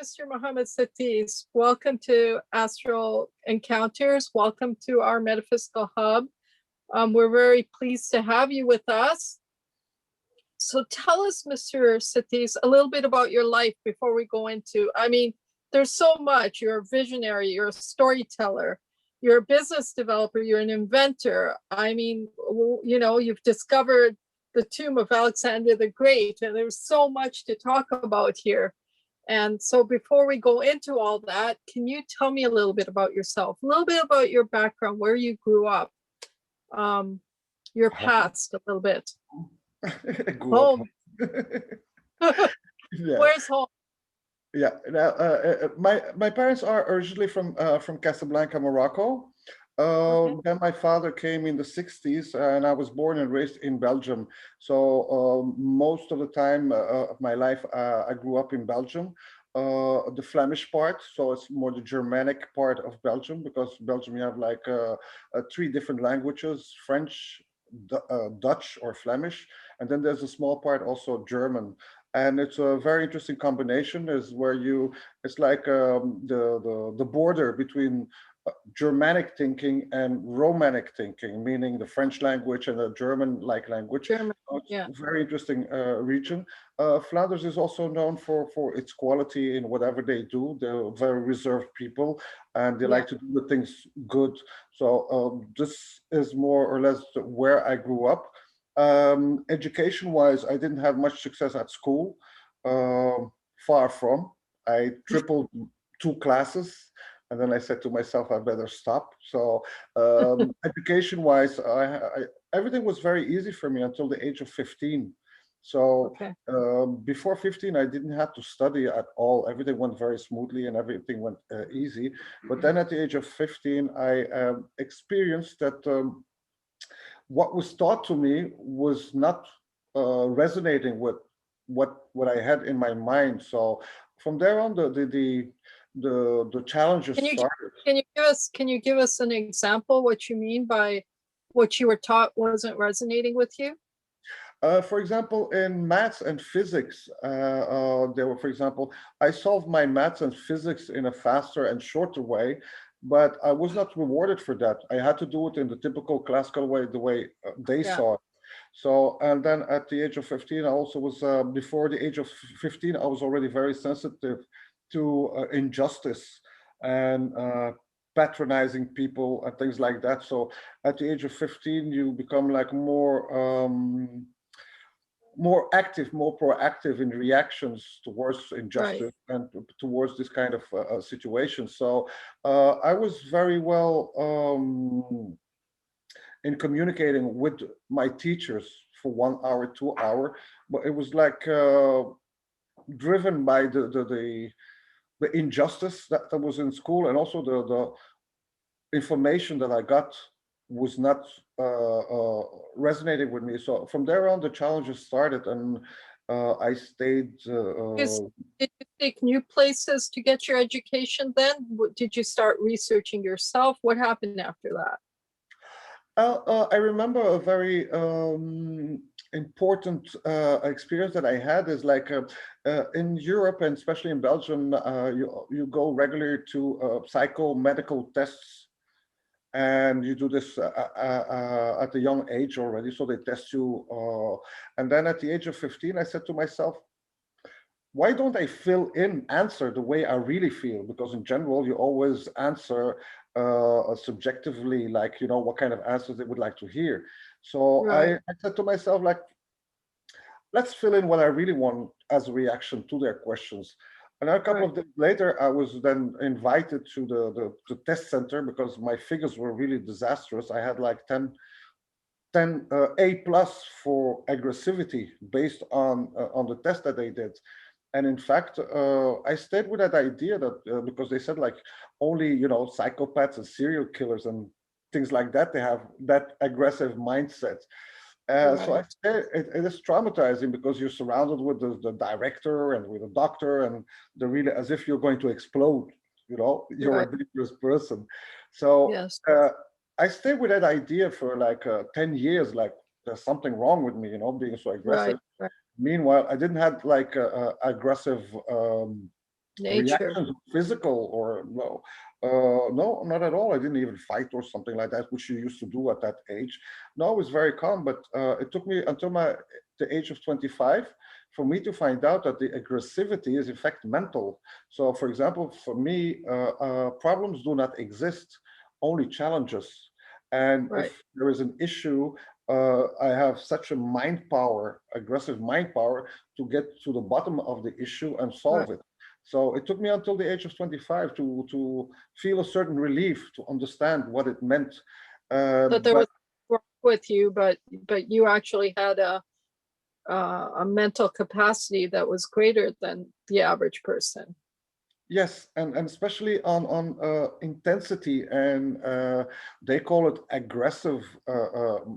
Mr. Mohamed Satiss. Welcome to Astral Encounters. Welcome to our Metaphysical Hub. We're very pleased to have you with us. So tell us, Mr. Satiss, a little bit about your life before we go into, there's so much. You're a visionary, you're a storyteller, you're a business developer, you're an inventor. You've discovered the tomb of Alexander the Great, and there's so much to talk about here. And so before we go into all that, can you tell me a little bit about yourself, a little bit about your background, where you grew up, your past a little bit. Home. Yeah. Where's home? Yeah. My parents are originally from Casablanca, Morocco. Then my father came in the 60s, and I was born and raised in Belgium. So most of the time of my life, I grew up in Belgium. The Flemish part, so it's more the Germanic part of Belgium, because Belgium you have like 3 different languages: French, Dutch or Flemish, and then there's a small part also German. And it's a very interesting combination, is where it's like the border between Germanic thinking and Romanic thinking, meaning the French language and the German-like language. German, It's yeah. a very interesting region. Flanders is also known for its quality in whatever they do. They're very reserved people, and they like to do the things good. So this is more or less where I grew up. Education-wise, I didn't have much success at school. Far from. I tripled 2 classes. And then I said to myself, I better stop. So education-wise, everything was very easy for me until the age of 15. So before 15, I didn't have to study at all. Everything went very smoothly and everything went easy. But then at the age of 15, I experienced that what was taught to me was not resonating with what I had in my mind. So from there on, the challenges started. Can you give us an example what you mean by what you were taught wasn't resonating with you? For example, in maths and physics, there were, for example, I solved my maths and physics in a faster and shorter way, but I was not rewarded for that. I had to do it in the typical classical way, the way they saw it. So, and then at the age of 15, I also was, before the age of 15, I was already very sensitive to injustice and patronizing people and things like that. So at the age of 15, you become like more active, more proactive in reactions towards injustice and towards this kind of situation. So I was very well in communicating with my teachers for 1 hour, 2 hour, but it was like driven by the injustice that was in school, and also the information that I got was not resonating with me. So from there on, the challenges started, and I stayed. Did you take new places to get your education then? Did you start researching yourself? What happened after that? I remember a very important experience that I had is like in Europe, and especially in Belgium, you go regularly to psychomedical tests, and you do this at a young age already. So they test you, and then at the age of 15, I said to myself, why don't I answer the way I really feel? Because in general, you always answer subjectively, like, what kind of answers they would like to hear. So I said to myself, like, let's fill in what I really want as a reaction to their questions. And a couple of days later, I was then invited to the test center, because my figures were really disastrous. I had like 10 A+ for aggressivity based on the test that they did. And in fact, I stayed with that idea that because they said like only, psychopaths and serial killers and things like that, they have that aggressive mindset. So I stayed, it is traumatizing, because you're surrounded with the director and with the doctor, and they're really as if you're going to explode, you're a dangerous person. So I stayed with that idea for like 10 years, like there's something wrong with me, being so aggressive. Meanwhile, I didn't have like aggressive Nature. reactions, physical or no. No, not at all. I didn't even fight or something like that, which you used to do at that age. No, I was very calm, but it took me until the age of 25 for me to find out that the aggressivity is in fact mental. So for example, for me, problems do not exist, only challenges. And Right, if there is an issue, I have such a mind power, aggressive mind power to get to the bottom of the issue and right. solve it. So it took me until the age of 25 to feel a certain relief, to understand what it meant. That there But was wrong with you, but you actually had a mental capacity that was greater than the average person. yes, and especially on intensity, and they call it aggressive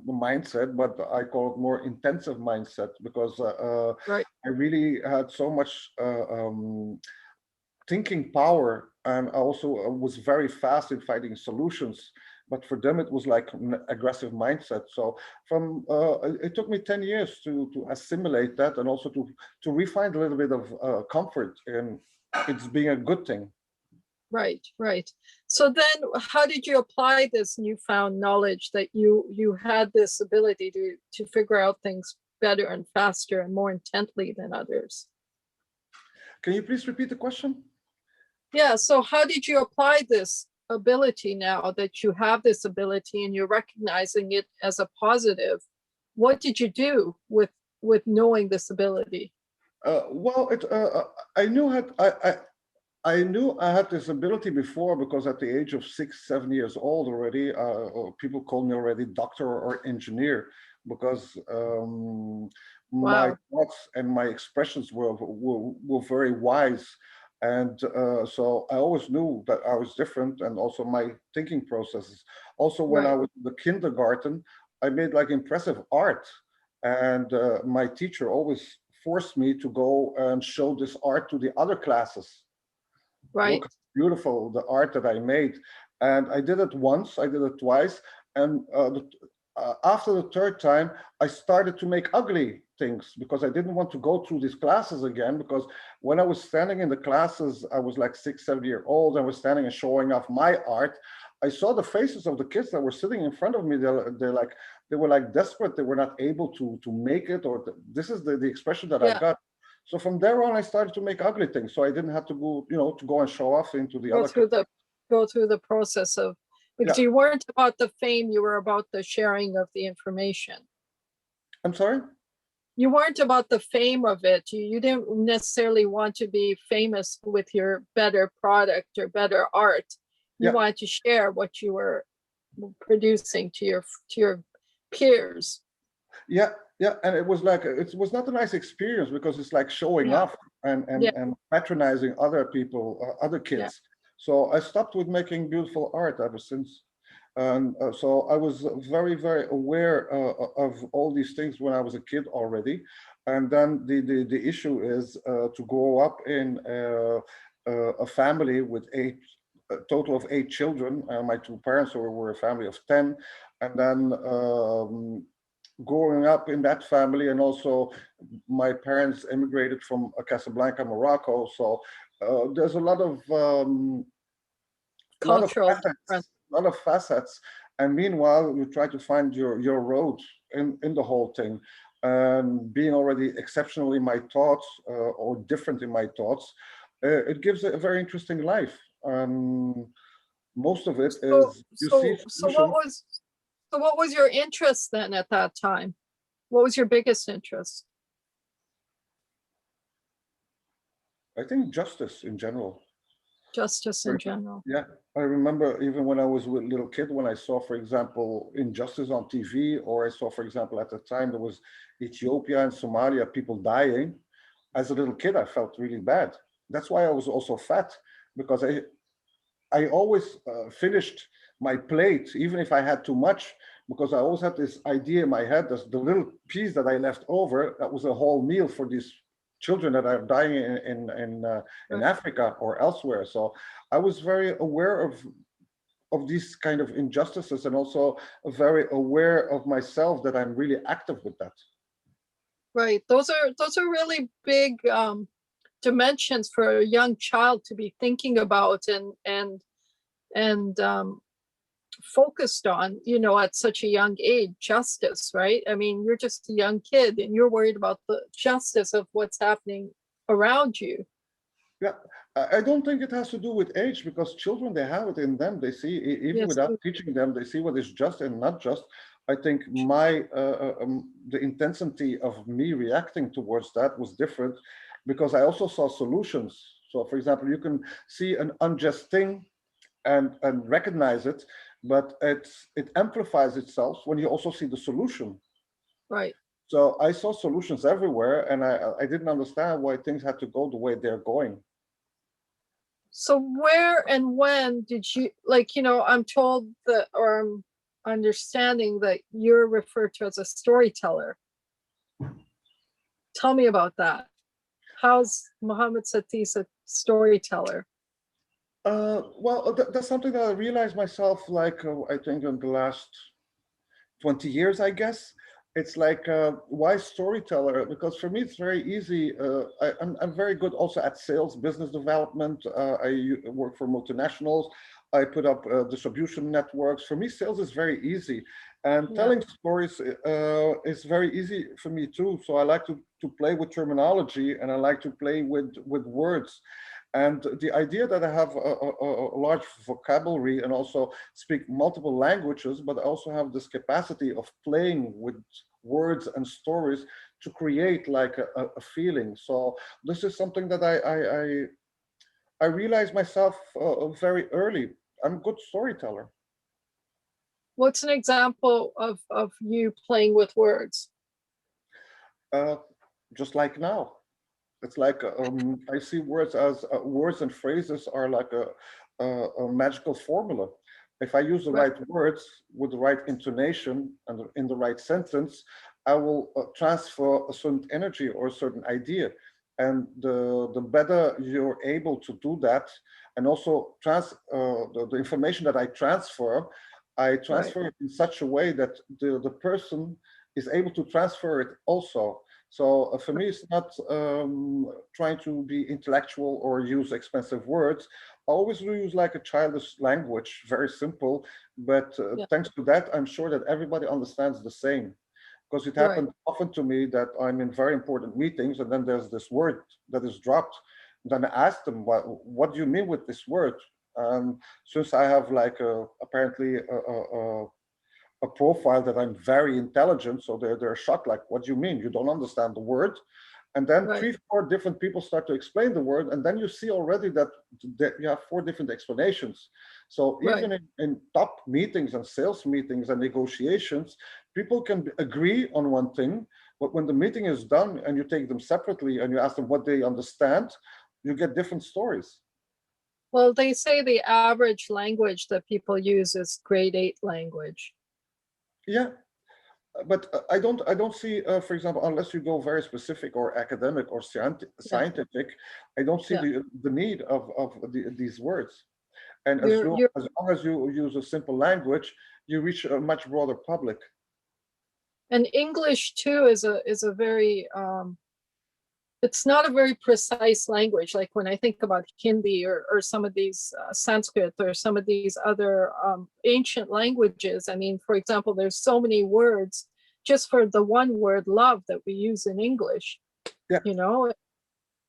mindset, but I call it more intensive mindset because Right, I really had so much thinking power, and I also was very fast in finding solutions. But for them, it was like an aggressive mindset. So from it took me 10 years to assimilate that, and also to refine a little bit of comfort in it's being a good thing. right, right. So then how did you apply this newfound knowledge that you had this ability to figure out things better and faster and more intently than others? Can you please repeat the question? Yeah, so how did you apply this ability now that you have this ability and you're recognizing it as a positive? What did you do with knowing this ability? Well, I knew I knew I had this ability before because at the age of 6, 7 years old already, people called me already doctor or engineer because my Wow. thoughts and my expressions were very wise. And so I always knew that I was different, and also my thinking processes. Also, when I Right, was in the kindergarten, I made like impressive art. And my teacher always forced me to go and show this art to the other classes. Look right, how beautiful the art that I made. And I did it once, I did it twice. And after the third time, I started to make ugly things because I didn't want to go through these classes again. Because when I was standing in the classes, I was like 6, 7 years old. I was standing and showing off my art. I saw the faces of the kids that were sitting in front of me. They were like desperate. They were not able to make it, or this is the expression that I yeah. got. So from there on, I started to make ugly things. So I didn't have to go, to go and show off into the go other. through the go through the process of, because Yeah, you weren't about the fame, you were about the sharing of the information. I'm sorry. You weren't about the fame of it. You didn't necessarily want to be famous with your better product or better art. You Yeah, wanted to share what you were producing to your peers. yeah, yeah. And it was like it was not a nice experience because it's like showing Yeah, off and yeah, patronizing other people, other yeah. kids. So I stopped with making beautiful art ever since. And so I was very, very aware of all these things when I was a kid already. And then the issue is to grow up in a family with a total of 8 children. My two parents were a family of 10. And then growing up in that family, and also my parents immigrated from Casablanca, Morocco. So there's a lot of Cultural difference. facets, a lot of facets. And meanwhile, you try to find your road in the whole thing. And being already exceptional in my thoughts or different in my thoughts, it gives a very interesting life. Most of it So is you see so so what solutions. was so what was your interest then at that time? What was your biggest interest? I think justice in general. Justice in general. Yeah, I remember even when I was a little kid, when I saw, for example, injustice on TV, or I saw, for example, at the time there was Ethiopia and Somalia, people dying. As a little kid, I felt really bad. That's why I was also fat, because I always finished my plate, even if I had too much, because I always had this idea in my head that the little piece that I left over, that was a whole meal for these children that are dying in Right. Africa or elsewhere. So I was very aware of these kind of injustices, and also very aware of myself that I'm really active with that. Right. Those are really big dimensions for a young child to be thinking about and focused on, you know, at such a young age. Justice, right? I mean, you're just a young kid and you're worried about the justice of what's happening around you. Yeah, I don't think it has to do with age, because children, they have it in them. They see, even Yes. without teaching them, they see what is just and not just. I think the intensity of me reacting towards that was different, because I also saw solutions. So, for example, you can see an unjust thing and recognize it, but it amplifies itself when you also see the solution. Right. So I saw solutions everywhere, and I didn't understand why things had to go the way they're going. So where and when did you, like, you know, I'm told that, or I'm understanding that you're referred to as a storyteller. Tell me about that. How's Mohamed Satiss a storyteller? Well, that's something that I realized myself, like, I think in the last 20 years, I guess. It's like, why storyteller? Because for me, it's very easy. I'm very good also at sales, business development. I work for multinationals. I put up distribution networks. For me, sales is very easy. And Yeah. telling stories is very easy for me too. So I like to play with terminology, and I like to play with words. And the idea that I have a large vocabulary and also speak multiple languages, but I also have this capacity of playing with words and stories to create like a feeling. So this is something that I realized myself very early. I'm a good storyteller. What's an example of you playing with words? Uh, just like now. It's like I see words as words and phrases are like a magical formula. If I use the Right. right words with the right intonation and in the right sentence, I will transfer a certain energy or a certain idea. And the better you're able to do that, and also the information that I Right. transfer it in such a way that the person is able to transfer it also. So for me, it's not trying to be intellectual or use expensive words. I always use like a childish language, very simple. But Yeah. thanks to that, I'm sure that everybody understands the same. Because it Right. happened often to me that I'm in very important meetings, and then there's this word that is dropped. Then I ask them, what do you mean with this word? Since I have like apparently a profile that I'm very intelligent, so they're shocked, like, what do you mean? You don't understand the word? And then Right. 3, 4 different people start to explain the word, and then you see already that you have 4 different explanations. So Right. even in top meetings and sales meetings and negotiations, people can agree on one thing, but when the meeting is done and you take them separately and you ask them what they understand, you get different stories. Well, they say the average language that people use is grade 8 language. Yeah, but I don't see, for example, unless you go very specific or academic or Yeah. scientific, I don't see Yeah. the need of these words. And You're as long as you use a simple language, you reach a much broader public. and English too is a very it's not a very precise language. Like when I think about Hindi or some of these Sanskrit or some of these other ancient languages, I mean, for example, there's so many words just for the one word love that we use in English. Yeah, You know,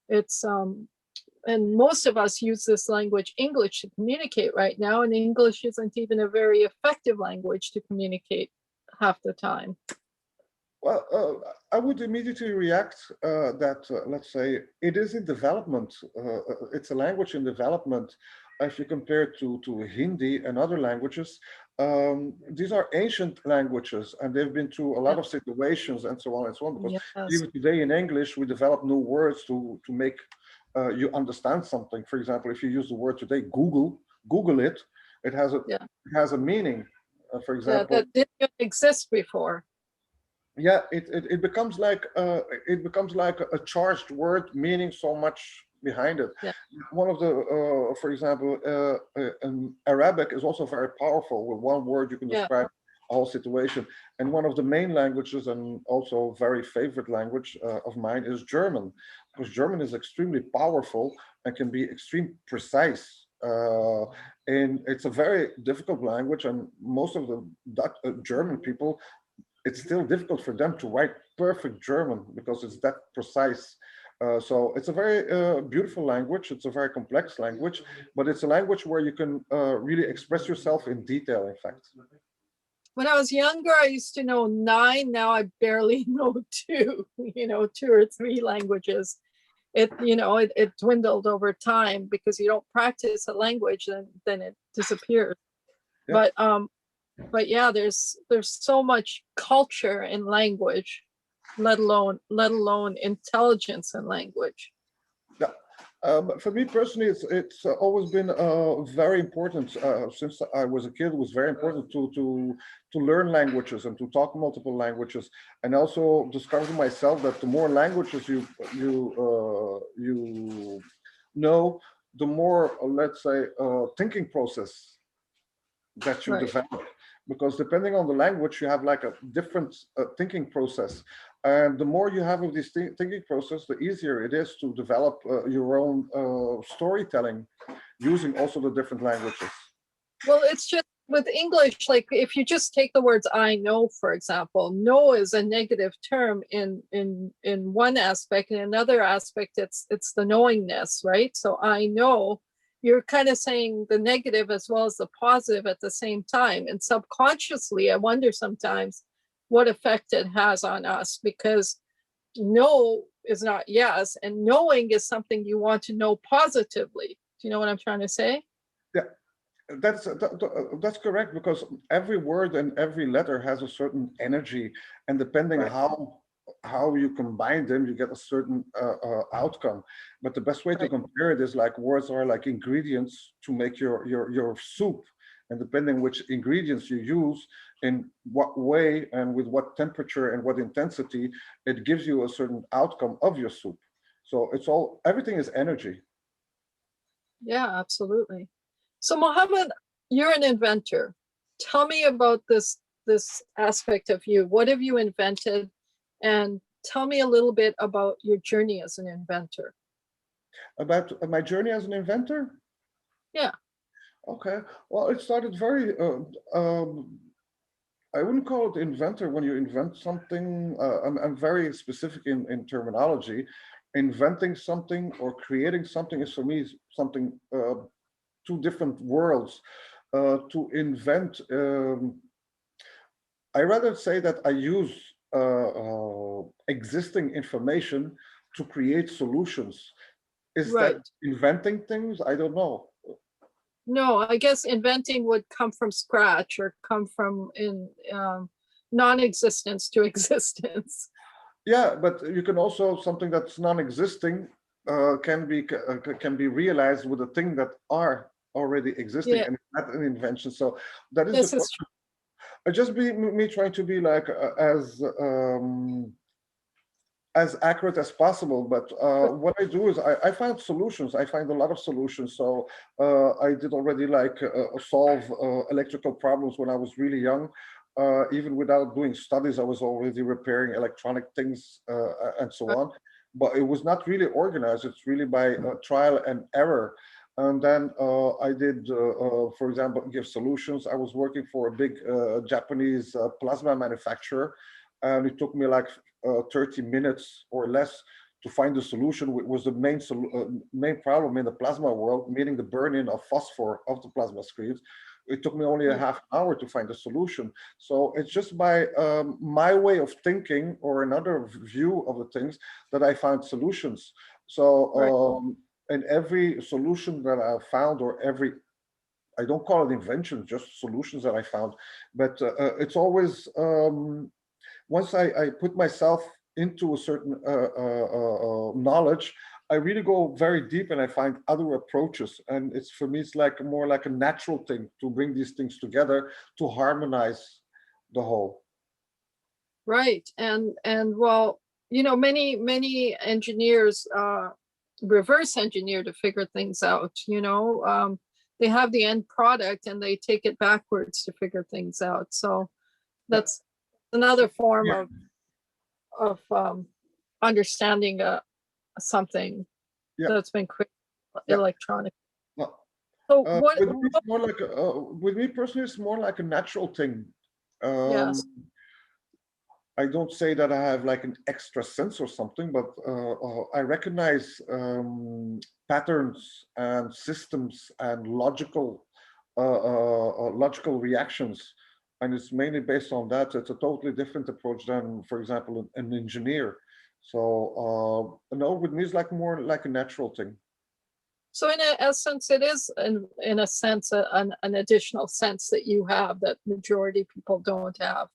it's and most of us use this language, English, to communicate right now, and English isn't even a very effective language to communicate half the time. well, I would immediately react that, let's say, it is in development. It's a language in development. If you compare it to Hindi and other languages, these are ancient languages, and they've been through a lot Yeah. of situations and so on and so on. Because Yes. even today in English, we develop new words to make you understand something. For example, if you use the word today, Google it, Yeah. it has a meaning. For Yeah. example, That didn't exist before. yeah, it becomes like a charged word meaning so much behind it. Yeah. One of the for example Arabic is also very powerful. With one word you can Yeah. describe whole situation. And one of the main languages, and also very favorite language of mine, is German, because German is extremely powerful and can be extremely precise. And it's a very difficult language, and most of the German people, it's still difficult for them to write perfect German because it's that precise. So it's a very beautiful language. It's a very complex language, but it's a language where you can really express yourself in detail, in fact. When I was younger, I used to know 9. Now I barely know 2, 2 or 3 languages. It dwindled over time because you don't practice a language, then it disappears. Yeah. But yeah, there's so much culture in language, let alone intelligence in language. Yeah. For me personally, it's always been very important since I was a kid. It was very important to learn languages and to talk multiple languages, and also discover myself that the more languages you know, the more, let's say, thinking process that you develop. Because depending on the language, you have like a different thinking process. And the more you have of this thinking process, the easier it is to develop your own storytelling using also the different languages. Well, it's just with English, like if you just take the words "I know," for example, "know" is a negative term in one aspect. In another aspect, it's the knowingness, right? So I know, you're kind of saying the negative as well as the positive at the same time. And subconsciously, I wonder sometimes what effect it has on us, because no is not yes, and knowing is something you want to know positively. Do you know what I'm trying to say? Yeah, that's correct, because every word and every letter has a certain energy, and depending how you combine them, you get a certain outcome. But the best way to compare it is like words are like ingredients to make your soup, and depending which ingredients you use, in what way and with what temperature and what intensity, it gives you a certain outcome of your soup. So everything is energy. Yeah, absolutely. So Mohamed, you're an inventor. Tell me about this aspect of you. What have you invented? And tell me a little bit about your journey as an inventor. About my journey as an inventor? Yeah. Okay. Well, it started very, I wouldn't call it inventor when you invent something. I'm very specific in terminology. Inventing something or creating something is for me something, two different worlds. To invent, I rather say that I use existing information to create solutions. Is that inventing things? I don't know. No, I guess inventing would come from scratch or come from non-existence to existence. Yeah, but you can also, something that's non-existing can be realized with a thing that are already existing, and it's not an invention. So that is the question. Just be me trying to be like as accurate as possible. But what I do is I find solutions. I find a lot of solutions. So I did already like solve electrical problems when I was really young. Even without doing studies, I was already repairing electronic things and so on. But it was not really organized. It's really by trial and error. And then I did, for example, give solutions. I was working for a big Japanese plasma manufacturer, and it took me like 30 minutes or less to find the solution. It was the main problem in the plasma world, meaning the burn-in of phosphor of the plasma screens. It took me only a half hour to find a solution. So it's just by my way of thinking or another view of the things that I found solutions. So and every solution that I found, or I don't call it invention, just solutions that I found, but it's always, once I put myself into a certain knowledge, I really go very deep and I find other approaches. And it's, for me, it's like more like a natural thing to bring these things together to harmonize the whole. Right. And well, many engineers reverse engineer to figure things out. They have the end product and they take it backwards to figure things out. So That's another form Yeah. of understanding something Yeah. that's been created Yeah. electronic. Well, So what? with me, it's more like with me personally, it's more like a natural thing. Yes, I don't say that I have like an extra sense or something, but I recognize patterns and systems and logical reactions, and it's mainly based on that. It's a totally different approach than, for example, an engineer. So no, with me, it's like more like a natural thing. so in essence, it is in a sense an additional sense that you have that majority people don't have,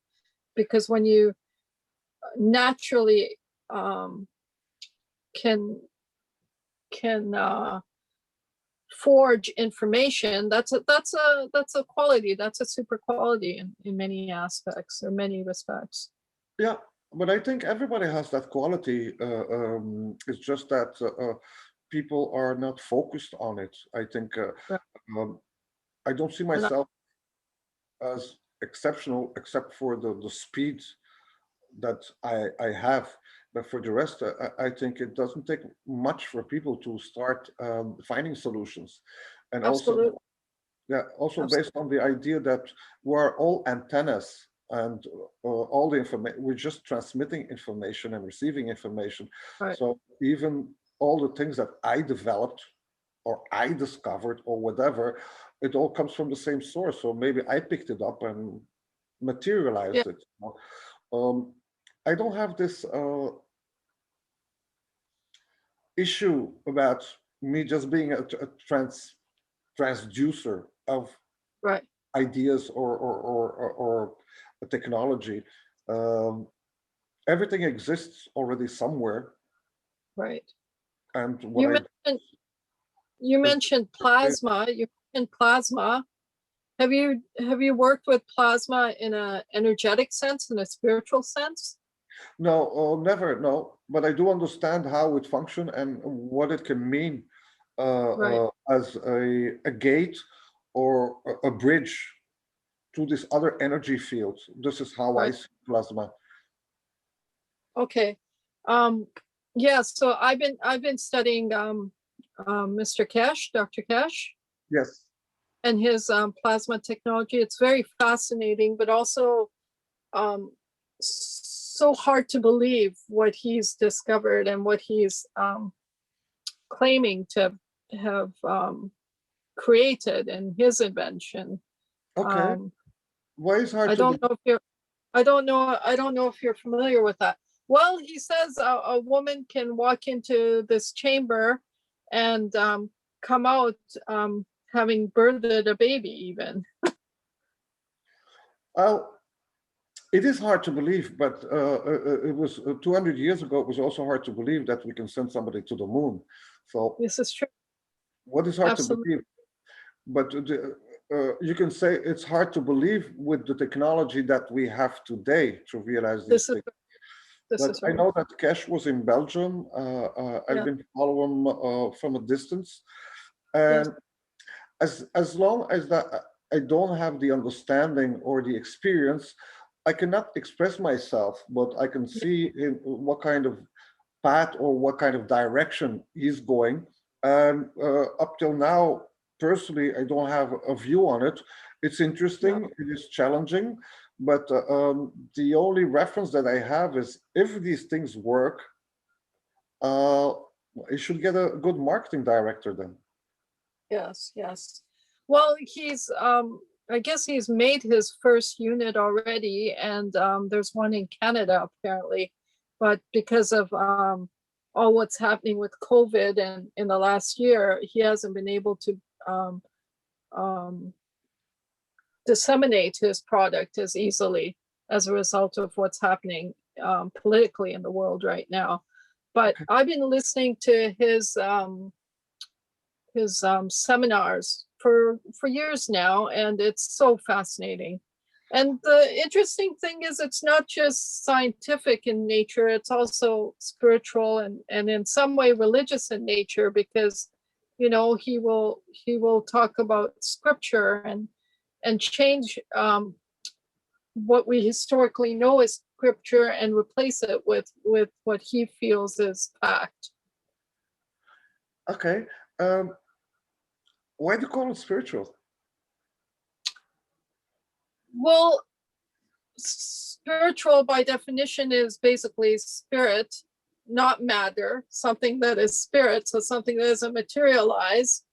because when you naturally can forge information, that's a quality, that's a super quality in many aspects or many respects. Yeah, but I think everybody has that quality. It's just that people are not focused on it. I think Right. um, I don't see And myself as exceptional except for the speed that I have. But for the rest, I think it doesn't take much for people to start finding solutions. And also, absolutely, yeah, also based absolutely, on the idea that we're all antennas and all the information, we're just transmitting information and receiving information. right. So even all the things that I developed or I discovered or whatever, it all comes from the same source. So maybe I picked it up and Yeah, materialized it. Um, I don't have this issue about me just being a transducer of right, ideas or a technology. Um, Everything exists already somewhere, right. and what You I mentioned you is mentioned plasma. You mentioned plasma. Have you worked with plasma in a energetic sense, in a spiritual sense? no, never, no, but I do understand how it functions and what it can mean Right. as a gate or a bridge to this other energy field. This is how I Right. see plasma. Okay. Um, yeah, so I've been studying Mr. Kesh, Dr. Kesh, Yes. and his plasma technology. It's very fascinating, but also so hard to believe what he's discovered and what he's claiming to have created in his invention. Okay. Um, Why is hard I to don't believe? know if you're I don't know if you're familiar with that. Well, he says a woman can walk into this chamber and come out having birthed a baby even. Well, it is hard to believe, but it was 200 years ago. It was also hard to believe that we can send somebody to the moon. So, This is true. what is hard to Absolutely. believe? But you can say it's hard to believe with the technology that we have today to realize these This is things. this But is I right. know that Cash was in Belgium. I've Yeah. been following him from a distance, Yes. and as long as that I don't have the understanding or the experience, I cannot express myself, but I can Yeah. see in what kind of path or what kind of direction he's going. And up till now, personally, I don't have a view on it. It's No. interesting, it is challenging, but the only reference that I have is if these things work, uh, you should get a good marketing director then. Yes. Yes. Well, he's I guess he's made his first unit already, and there's one in Canada apparently, but because of all what's happening with COVID and in the last year, he hasn't been able to um, um, disseminate his product as easily as a result of what's happening politically in the world right now. But Okay. I've been listening to his seminars for years now, and it's so fascinating. And the interesting thing is, it's not just scientific in nature; it's also spiritual and in some way religious in nature, because he will talk about scripture and change what we historically know as scripture and replace it with what he feels is fact. Okay. Why do you call it spiritual? Well, spiritual by definition is basically spirit, not matter, something that is spirit, so something that isn't materialized.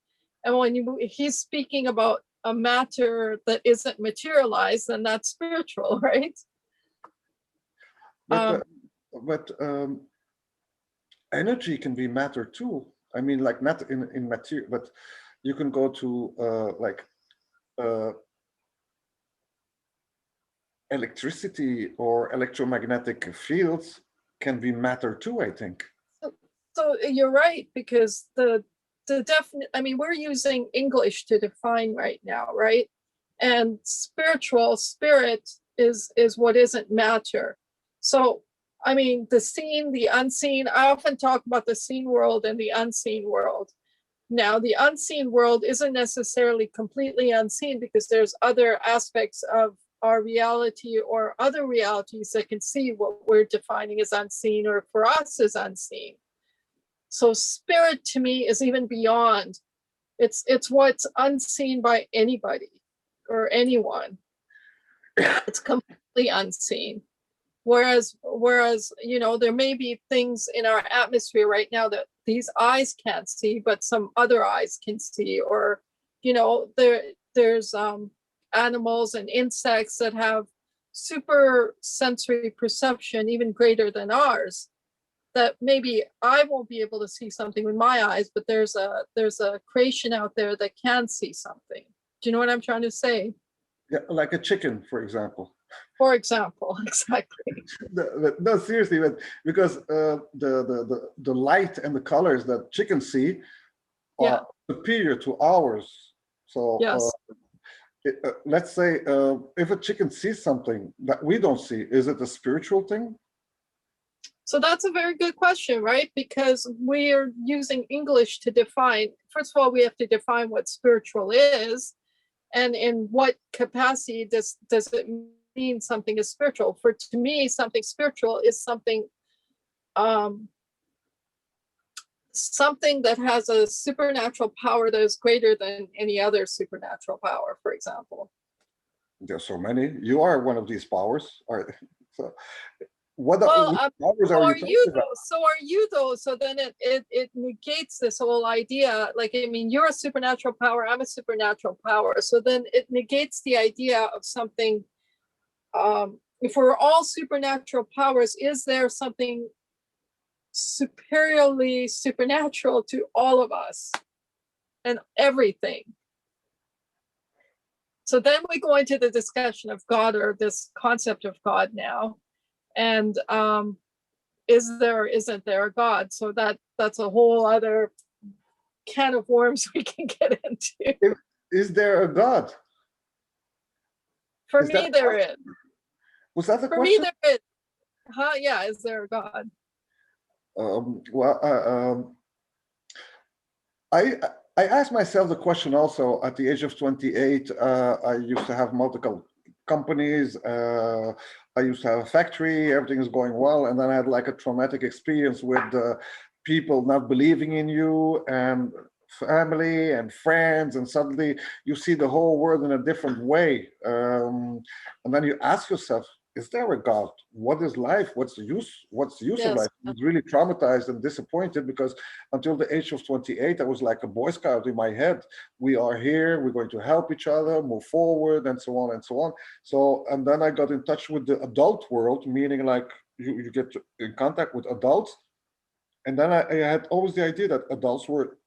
And when he's speaking about a matter that isn't materialized, then that's spiritual, right? But energy can be matter too. I mean, like not in material, but you can go to electricity or electromagnetic fields can be matter too, I think. So you're right, because the definite, I mean, we're using English to define right now, right? And spiritual, spirit is what isn't matter. So I mean, the seen, the unseen, I often talk about the seen world and the unseen world. Now, the unseen world isn't necessarily completely unseen, because there's other aspects of our reality or other realities that can see what we're defining as unseen, or for us as unseen. So spirit to me is even beyond. It's what's unseen by anybody or anyone. It's completely unseen. Whereas, you know, there may be things in our atmosphere right now that these eyes can't see, but some other eyes can see. Or, you know, there's animals and insects that have super sensory perception, even greater than ours, that maybe I won't be able to see something with my eyes, but there's a creation out there that can see something. Do you know what I'm trying to say? Yeah, like a chicken, for example. For example, exactly. No, seriously, but because the light and the colors that chickens see are superior to ours. So yes. Let's say if a chicken sees something that we don't see, is it a spiritual thing? So that's a very good question, right? Because we are using English to define, first of all, we have to define what spiritual is, and in what capacity does it mean something is spiritual. For to me, something spiritual is something something that has a supernatural power that is greater than any other supernatural power, for example. There's so many. You are one of these powers. So what well, powers so are you talking about? So are you though? So then it negates this whole idea. Like, I mean, you're a supernatural power, I'm a supernatural power. So then it negates the idea of something. If we're all supernatural powers, is there something superiorly supernatural to all of us and everything? So then we go into the discussion of God, or this concept of God now. And is there or isn't there a God? So that's a whole other can of worms we can get into. Is there a God? For me, there is. Was that the For question? me, there is. Yeah, is there a God? I asked myself the question also at the age of 28. I used to have multiple companies. I used to have a factory. Everything is going well. And then I had like a traumatic experience with people not believing in you, and family and friends. And suddenly you see the whole world in a different way. And then you ask yourself, is there a God? What is life? What's the use? What's the use of life? I was really traumatized and disappointed, because until the age of 28, I was like a Boy Scout in my head. We are here, we're going to help each other, move forward, and so on and so on. So, and then I got in touch with the adult world, meaning like you get in contact with adults. And then I had always the idea that adults were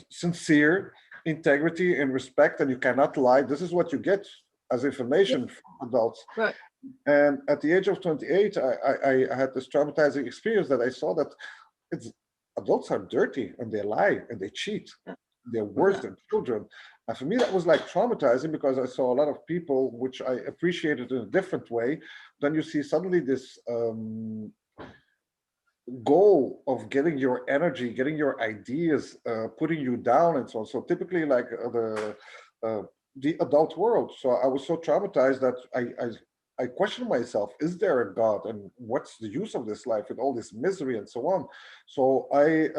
sincere, integrity, and respect, and you cannot lie. This is what you get as information from adults. Right. And at the age of 28, I had this traumatizing experience that I saw that adults are dirty, and they lie and they cheat. They're worse than children. And for me, that was like traumatizing, because I saw a lot of people, which I appreciated in a different way. Then you see suddenly this goal of getting your energy, getting your ideas, putting you down, and so on. So typically, like the adult world. So I was so traumatized that I questioned myself, is there a God, and what's the use of this life with all this misery and so on? So I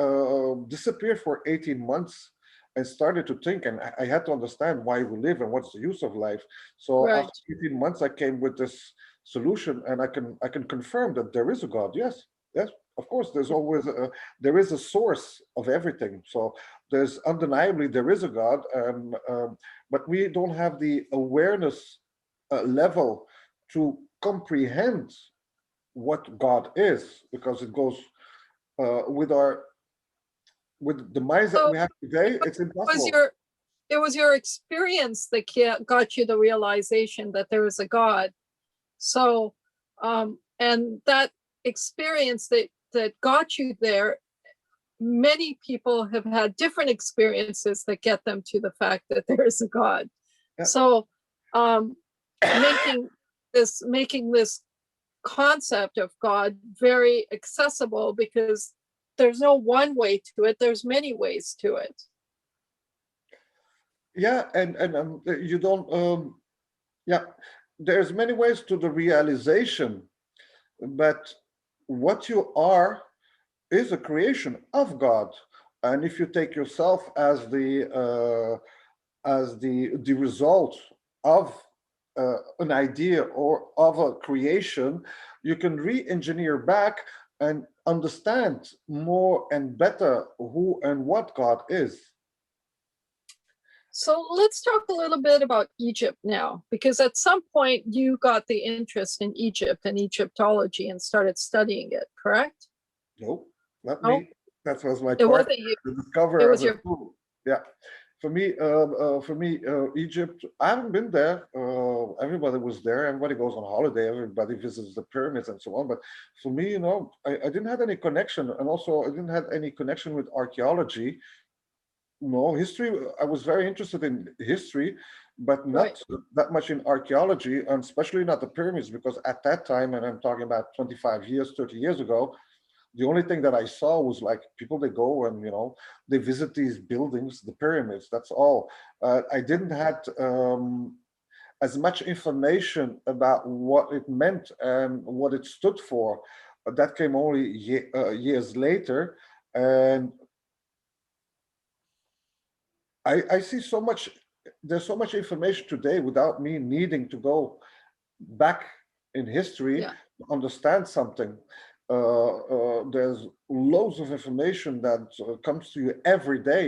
disappeared for 18 months and started to think, and I had to understand why we live and what's the use of life. So Right. after 18 months, I came with this solution, and I can confirm that there is a God. Yes, yes, of course. There's always there is a source of everything. So there's undeniably there is a God, and but we don't have the awareness level to comprehend what God is, because it goes with our with the minds that So we have today. It's was impossible. your it was your experience that got you the realization that there is a God. So and that experience that got you there, many people have had different experiences that get them to the fact that there is a God. Yeah. So um, making this concept of God very accessible, because there's no one way to it, there's many ways to it. Yeah, and you don't. Yeah, there's many ways to the realization, but what you are is a creation of God. And if you take yourself as the result of an idea or of a creation, you can re-engineer back and understand more and better who and what God is. So let's talk a little bit about Egypt now, because at some point you got the interest in Egypt and Egyptology and started studying it, correct? No, not No, me. That was my it partner, wasn't you. the It discoverer of was the your tool. Yeah. For me, Egypt. I haven't been there. Everybody was there. Everybody goes on holiday. Everybody visits the pyramids and so on. But for me, I didn't have any connection, and also I didn't have any connection with archaeology. No, history. I was very interested in history, but right. not that much in archaeology, and especially not the pyramids, because at that time, and I'm talking about 25 years, 30 years ago, the only thing that I saw was like people, they go and they visit these buildings, the pyramids. That's all. I didn't had as much information about what it meant and what it stood for. That came only years later, and I see so much. There's so much information today without me needing to go back in history Yeah. to understand something. There's loads of information that comes to you every day.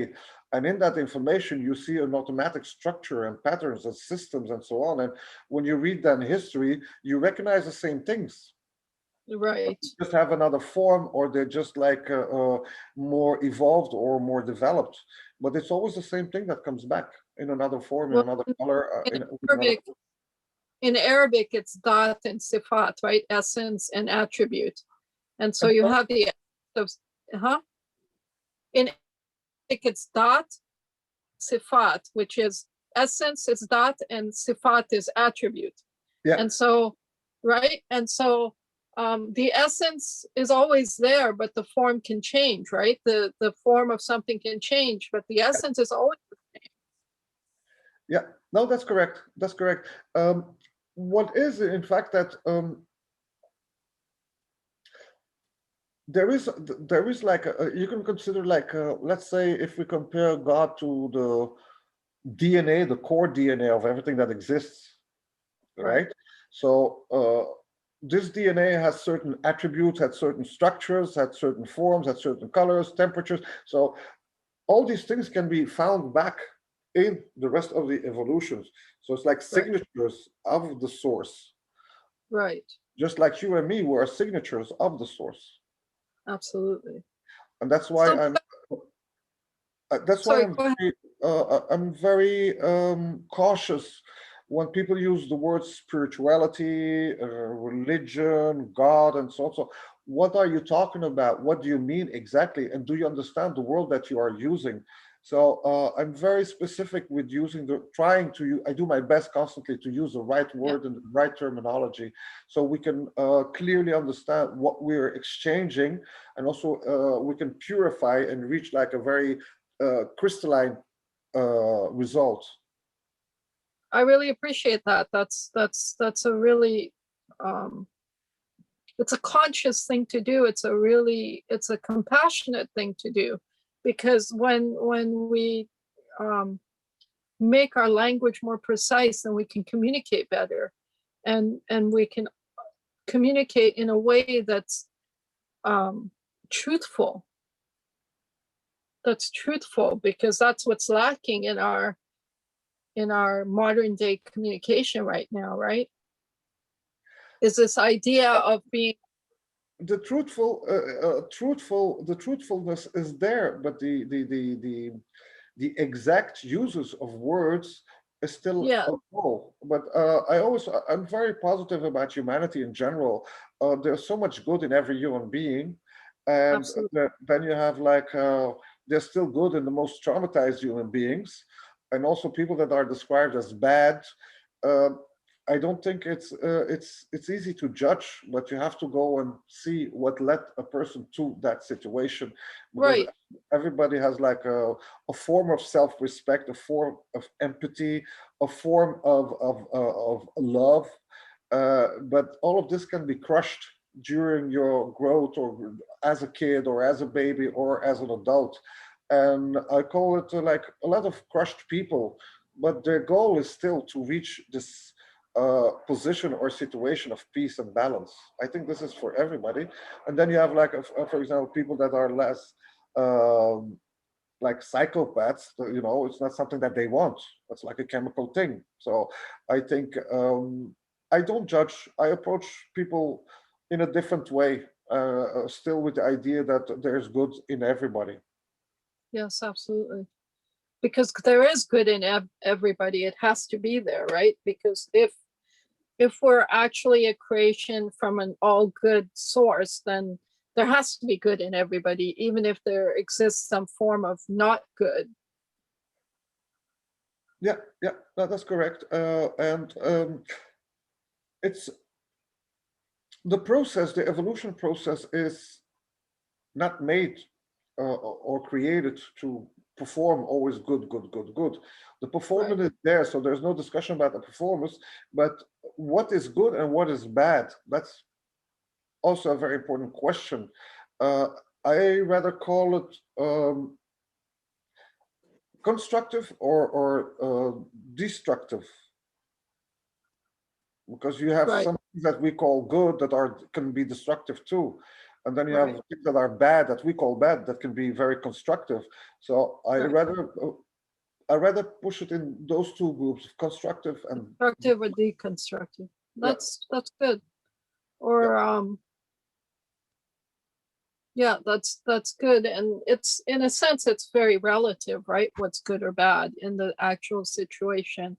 And in that information, you see an automatic structure and patterns and systems and so on. And when you read that history, you recognize the same things. Right. Just have another form, or they're just like more evolved or more developed. But it's always the same thing that comes back in another form, in Well, another color, in with another. Arabic, in Arabic, it's dat and sifat, right? Essence and attribute. And so I'm you sorry? have the huh? In Arabic, it's dat, sifat, which is essence is dat and sifat is attribute. Yeah. And so, right? And so the essence is always there, but the form can change, right? The form of something can change, but the essence is always. Yeah, no, that's correct. That's correct. What is, in fact, that there is like you can consider like let's say if we compare God to the DNA, the core DNA of everything that exists, Right. right? So this DNA has certain attributes, had certain structures, had certain forms, had certain colors, temperatures. So all these things can be found back in the rest of the evolutions. So it's like Right. signatures of the source, Right. just like you and me were signatures of the source. Absolutely. And that's why So, I'm that's why sorry, go ahead. I'm very cautious when people use the word spirituality, religion, God, and so on. So, what are you talking about? What do you mean exactly? And do you understand the word that you are using? So, I'm very specific with using trying to use, I do my best constantly to use the right Yeah. word and the right terminology so we can clearly understand what we're exchanging, and also we can purify and reach like a very crystalline result. I really appreciate that. That's a really it's a conscious thing to do. It's a compassionate thing to do, because when we make our language more precise, then we can communicate better, and we can communicate in a way that's truthful. That's truthful, because that's what's lacking in our modern day communication right now, right? Is this idea of being the truthfulness is there, but the exact uses of words is still yeah, a goal. But I'm very positive about humanity in general. There's so much good in every human being, and absolutely then you have like there's still good in the most traumatized human beings, and also people that are described as bad. Uh, I don't think it's easy to judge, but you have to go and see what led a person to that situation, because right. everybody has like a form of self-respect, a form of empathy, a form of love, but all of this can be crushed during your growth, or as a kid, or as a baby, or as an adult. And I call it like a lot of crushed people, but their goal is still to reach this position or situation of peace and balance. I think this is for everybody. And then you have like, for example, people that are less um, like psychopaths. It's not something that they want. It's like a chemical thing. So I think I don't judge. I approach people in a different way, still with the idea that there's good in everybody. Yes, absolutely. Because there is good in everybody. It has to be there, right? Because if we're actually a creation from an all good source, then there has to be good in everybody, even if there exists some form of not good. Yeah, yeah, that's correct. And it's the process, the evolution process is not made or created to perform always good, good, good, good. The Right. performance is there, so there's no discussion about the performance, but what is good and what is bad, that's also a very important question. Uh, I rather call it constructive or destructive, because you have Right. some things that we call good that can be destructive too, and then you have Right. things that are bad that we call bad that can be very constructive. So Right. I rather push it in those two groups, constructive and Constructive or deconstructive. yeah, That's good. yeah, Or yeah, that's good. And it's, in a sense, it's very relative, right? What's good or bad in the actual situation.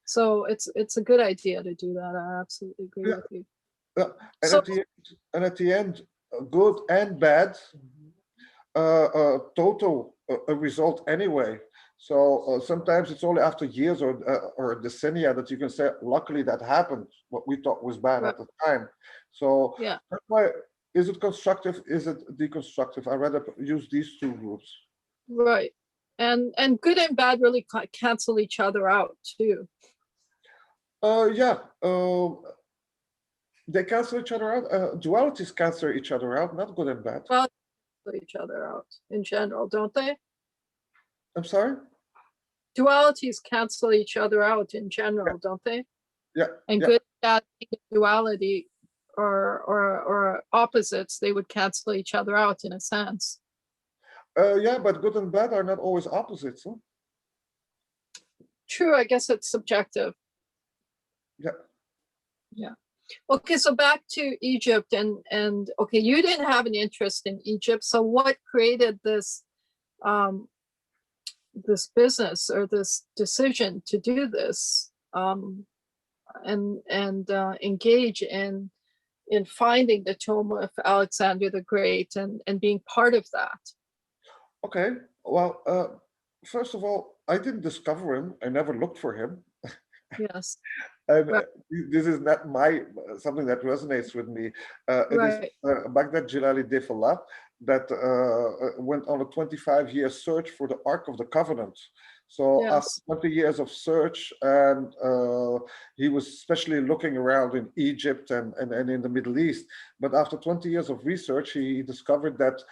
So it's a good idea to do that. I absolutely agree yeah, with you. yeah. And So at the end, good and bad total a result anyway. So sometimes it's only after years or decennia that you can say, luckily that happened, what we thought was bad right, at the time. So yeah, that's why, is it constructive? Is it deconstructive? I rather use these two groups. right. And good and bad really cancel each other out too. Yeah, they cancel each other out. Dualities cancel each other out, not good and bad. Well, cancel each other out in general, don't they? I'm sorry? Dualities cancel each other out in Yeah, general, don't they? yeah, And yeah. good and bad duality or opposites, they would cancel each other out in a sense. Yeah, but good and bad are not always opposites. Huh? True, I guess it's subjective. Yeah. Yeah. Okay, so back to Egypt, and okay, you didn't have an interest in Egypt. So what created um this business or this decision to do this and engage in finding the tomb of Alexander the Great and being part of that? Okay. Well, first of all, I didn't discover him. I never looked for him. Yes. And Right. this is not my something that resonates with me. It is Right. Baghdad Jalali Defallah that went on a 25-year search for the Ark of the Covenant. So after Yes. 20 years of search, and he was especially looking around in Egypt and in the Middle East. But after 20 years of research, he discovered that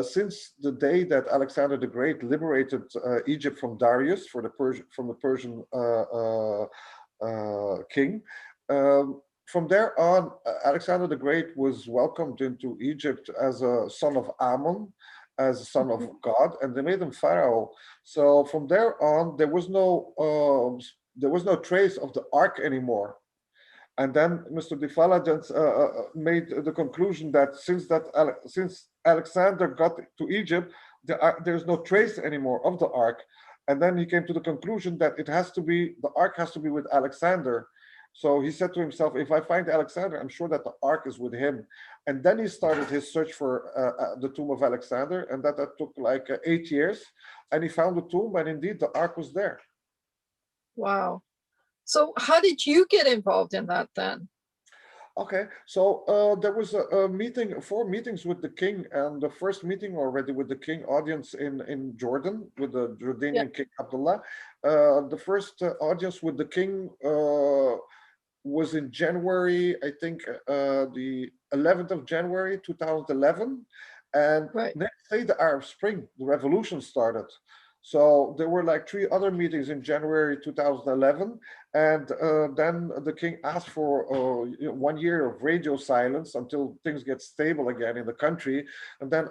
since the day that Alexander the Great liberated Egypt from Darius from the Persian king, from there on, Alexander the Great was welcomed into Egypt as a son of Ammon, as a son of Mhm. God, and they made him pharaoh. So from there on, there was no trace of the ark anymore. And then Mr. Difala made the conclusion that since Alexander got to Egypt, there's no trace anymore of the ark. And then he came to the conclusion that the ark has to be with Alexander. So he said to himself, if I find Alexander, I'm sure that the ark is with him. And then he started his search for the tomb of Alexander, and that took like 8 years. And he found the tomb, and indeed the ark was there. Wow. So how did you get involved in that then? Okay, so there was a meeting, 4 meetings with the king, and the first meeting already with the king audience in Jordan with the Yeah. Jordanian king Abdullah. The first audience with the king was in January, I think the 11th of January 2011. And Right. next day, the Arab Spring, the revolution started. So there were like 3 other meetings in January 2011. And then the king asked for 1 year of radio silence until things get stable again in the country. And then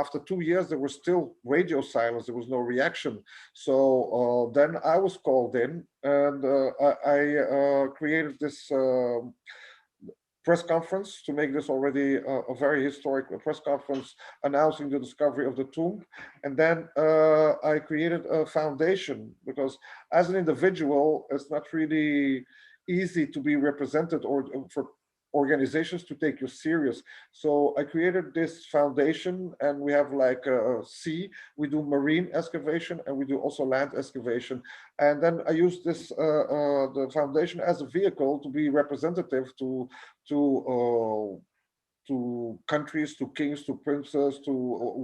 after 2 years, there was still radio silence. There was no reaction. So then I was called in, and I created this press conference to make this already a very historic press conference announcing the discovery of the tomb. And then I created a foundation, because as an individual, it's not really easy to be represented or for organizations to take you serious. So I created this foundation, and we have like a sea. We do marine excavation, and we do also land excavation. And then I use this the foundation as a vehicle to be representative to countries, to kings, to princes, to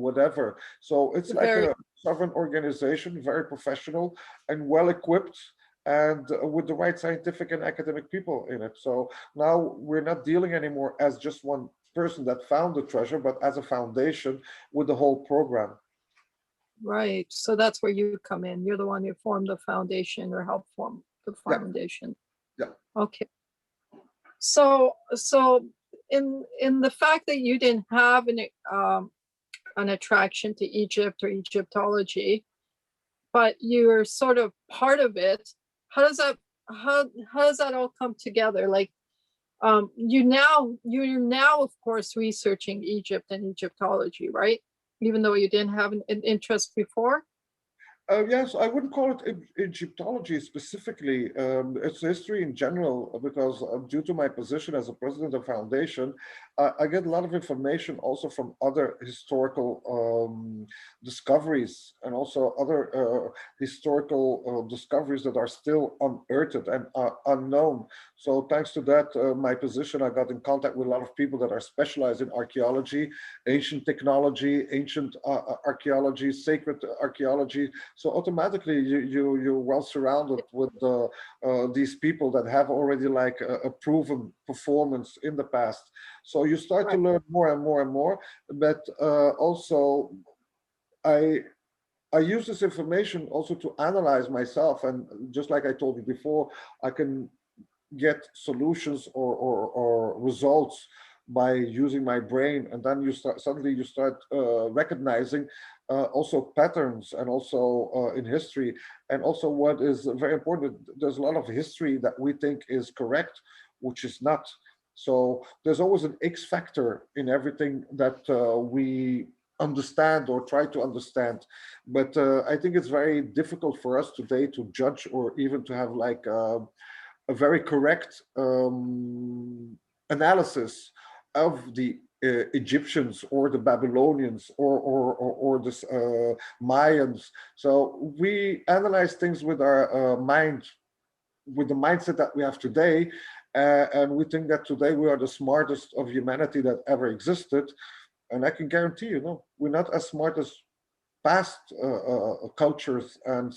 whatever. So it's like Very a sovereign organization, very professional and well equipped, and with the right scientific and academic people in it. So now we're not dealing anymore as just one person that found the treasure, but as a foundation with the whole program. right. So that's where you come in. You're the one who formed the foundation or helped form the Yeah, foundation. yeah. Okay. So in the fact that you didn't have an attraction to Egypt or Egyptology, but you're sort of part of it, how does that how does that all come together? Like you're now of course researching Egypt and Egyptology, right? Even though you didn't have an interest before. Yes, I wouldn't call it Egyptology specifically. It's history in general, because due to my position as a president of foundation, I get a lot of information also from other historical discoveries, and also other historical discoveries that are still unearthed and unknown. So thanks to that, my position, I got in contact with a lot of people that are specialized in archaeology, ancient technology, ancient archaeology, sacred archaeology. So automatically you're well surrounded with these people that have already like a proven performance in the past. So you start to Right. learn more and more and more. But also I I use this information also to analyze myself. And just like I told you before, I can get solutions or results by using my brain. And then you start recognizing also patterns, and also in history. And also what is very important, there's a lot of history that we think is correct, which is not. So there's always an X factor in everything that we understand or try to understand. But I think it's very difficult for us today to judge, or even to have like a very correct analysis of the Egyptians or the Babylonians or the Mayans. So we analyze things with our mind, with the mindset that we have today, and we think that today we are the smartest of humanity that ever existed. And I can guarantee you, no, we're not as smart as past cultures and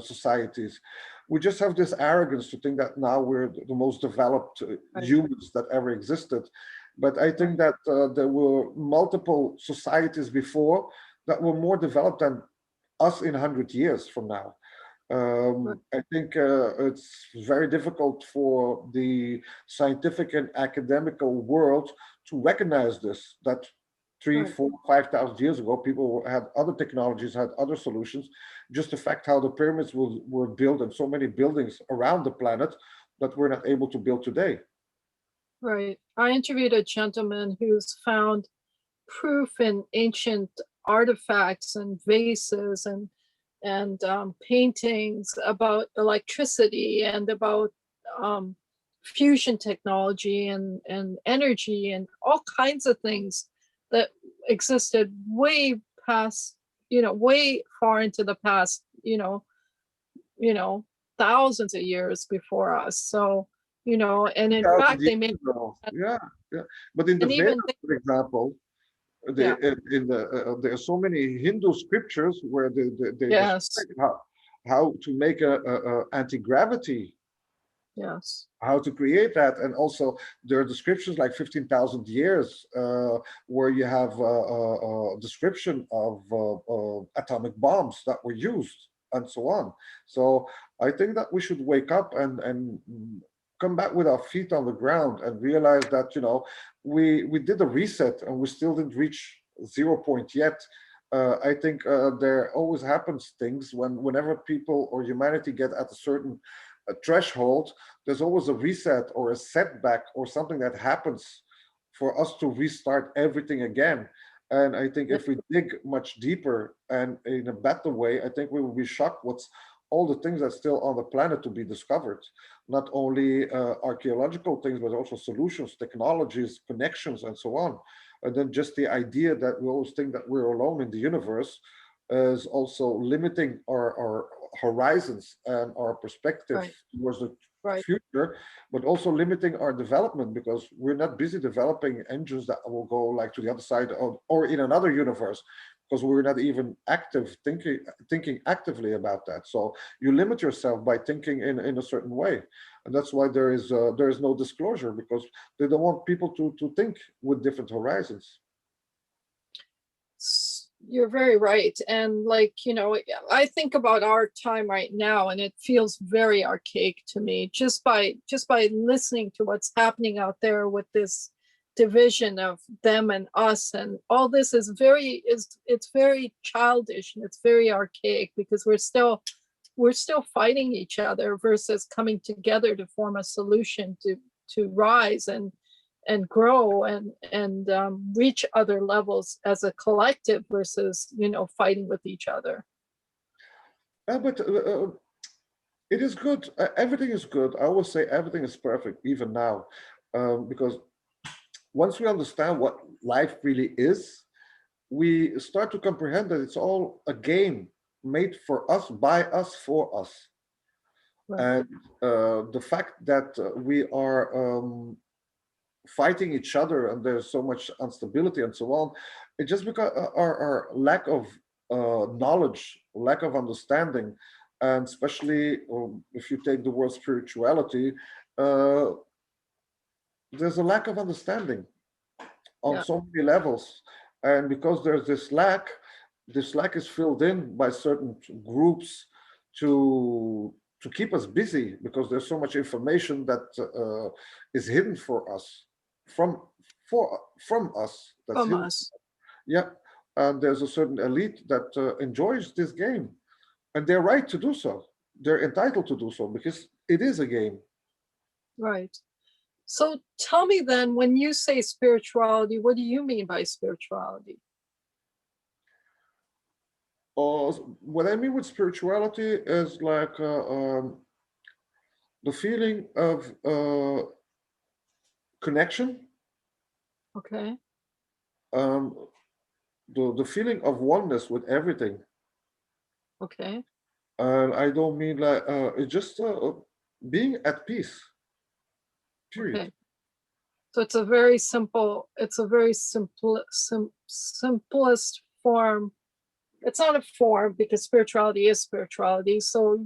societies. We just have this arrogance to think that now we're the most developed Right. humans that ever existed. But I think that there were multiple societies before that were more developed than us in 100 years from now. Right. I think it's very difficult for the scientific and academical world to recognize this, that three, Right. 4, 5,000 years ago, people had other technologies, had other solutions. Just the fact how the pyramids were built and so many buildings around the planet that we're not able to build today. Right. I interviewed a gentleman who's found proof in ancient artifacts and vases and paintings about electricity and about fusion technology and energy and all kinds of things that existed way past, way far into the past, thousands of years before us. So, and in 1,000 fact, years they made, ago. Yeah, yeah. But in the and Vedas, even, for example, yeah, there are so many Hindu scriptures where they yes, describe how to make a anti-gravity, yes, how to create that, and also there are descriptions like 15,000 years where you have a description of atomic bombs that were used and so on. So I think that we should wake up and come back with our feet on the ground and realize that we did a reset and we still didn't reach 0 point yet. I think there always happens things whenever people or humanity get at a certain threshold, there's always a reset or a setback or something that happens for us to restart everything again. And I think if we dig much deeper and in a better way, I think we will be shocked what's all the things that's still on the planet to be discovered. Not only archaeological things, but also solutions, technologies, connections, and so on. And then just the idea that we always think that we're alone in the universe is also limiting our horizons and our perspective right, towards the right, future, but also limiting our development because we're not busy developing engines that will go like to the other side of, or in another universe, because we're not even thinking actively about that. So you limit yourself by thinking in a certain way, and that's why there is no disclosure, because they don't want people to think with different horizons. You're very right. And I think about our time right now and it feels very archaic to me just by listening to what's happening out there with this division of them and us, and all this is it's very childish and it's very archaic because we're still fighting each other versus coming together to form a solution to rise and grow and reach other levels as a collective versus fighting with each other. But it is good. Everything is good. I always say everything is perfect, even now, because once we understand what life really is, we start to comprehend that it's all a game made for us, by us, for us. Right. And the fact that we are fighting each other and there's so much instability and so on, it's just because our lack of knowledge, lack of understanding, and especially if you take the word spirituality, uh, there's a lack of understanding on Yeah. so many levels. And because there's this lack is filled in by certain groups to keep us busy, because there's so much information that is hidden for us from from us, that's From hidden. us. Yeah, and there's a certain elite that enjoys this game, and they're right to do so. They're entitled to do so because it is a game. Right. So tell me then, when you say spirituality, what do you mean by spirituality? What I mean with spirituality is like the feeling of connection, Okay. um, the feeling of oneness with everything. Okay. And I don't mean like it's just being at peace. Period. Okay. So it's a very simplest form it's not a form, because spirituality is spirituality. So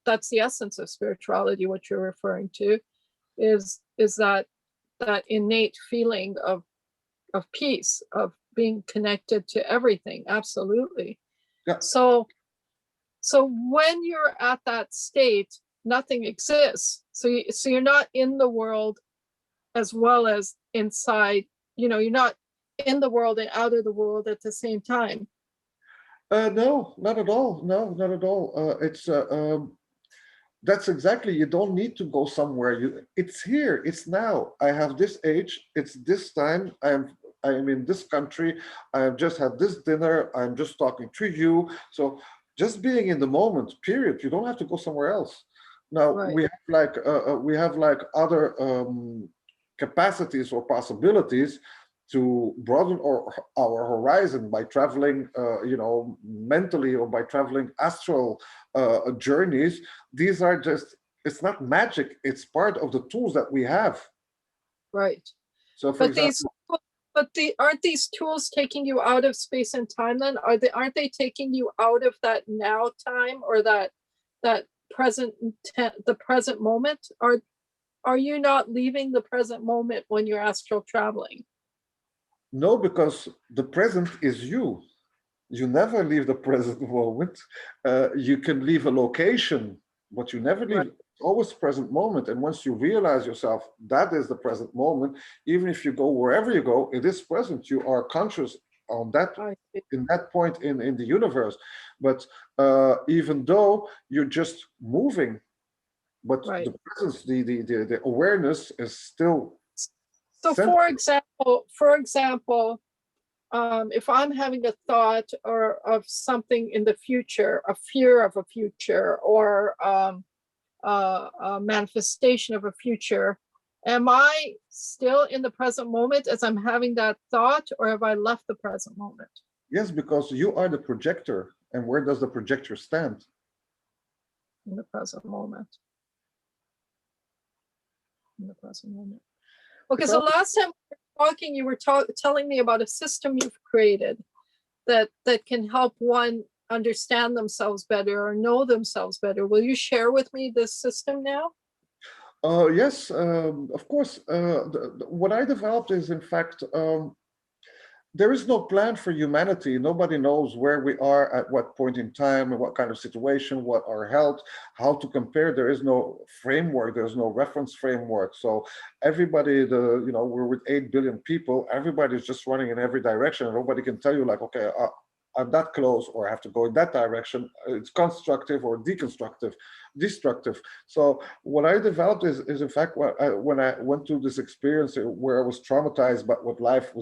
that's the essence of spirituality. What you're referring to is that innate feeling of peace, of being connected to everything. Absolutely. Yeah. So when you're at that state, nothing exists. So you're not in the world as well as inside. You're not in the world and out of the world at the same time. No, not at all. No, not at all. That's exactly. You don't need to go somewhere. It's here. It's now. I have this age. It's this time. I am in this country. I have just had this dinner. I'm just talking to you. So just being in the moment. Period. You don't have to go somewhere else. Now Right. we have like other capacities or possibilities to broaden our horizon by traveling, mentally, or by traveling astral journeys. These are just, it's not magic, it's part of the tools that we have. Right. So for example, aren't these tools taking you out of space and time then? Aren't they taking you out of that now time, or that present, the present moment? Are you not leaving the present moment when you're astral traveling? no, because the present is you. You never leave the present moment. You can leave a location, but you never leave. Right. It's always present moment. And once you realize yourself, that is the present moment. Even if you go wherever you go, it is present. You are conscious on that, in that point in the universe. But even though you're just moving, but Right. the presence, the awareness is still. So for example, if I'm having a thought or of something in the future, a fear of a future, or a manifestation of a future, am I still in the present moment as I'm having that thought, or have I left the present moment? Yes, because you are the projector. And where does the projector stand? In the present moment. In the present moment. Okay, so last time we were talking, you were telling me about a system you've created that can help one understand themselves better or know themselves better. Will you share with me this system now? Yes, of course. What I developed is, in fact, there is no plan for humanity. Nobody knows where we are at what point in time, and what kind of situation, what our health, how to compare. There is no framework. There's no reference framework. So everybody, we're with 8 billion people. Everybody's just running in every direction. And nobody can tell you like, okay, I'm that close, or I have to go in that direction. It's constructive or destructive. So what I developed is in fact, when I went through this experience where I was traumatized by what life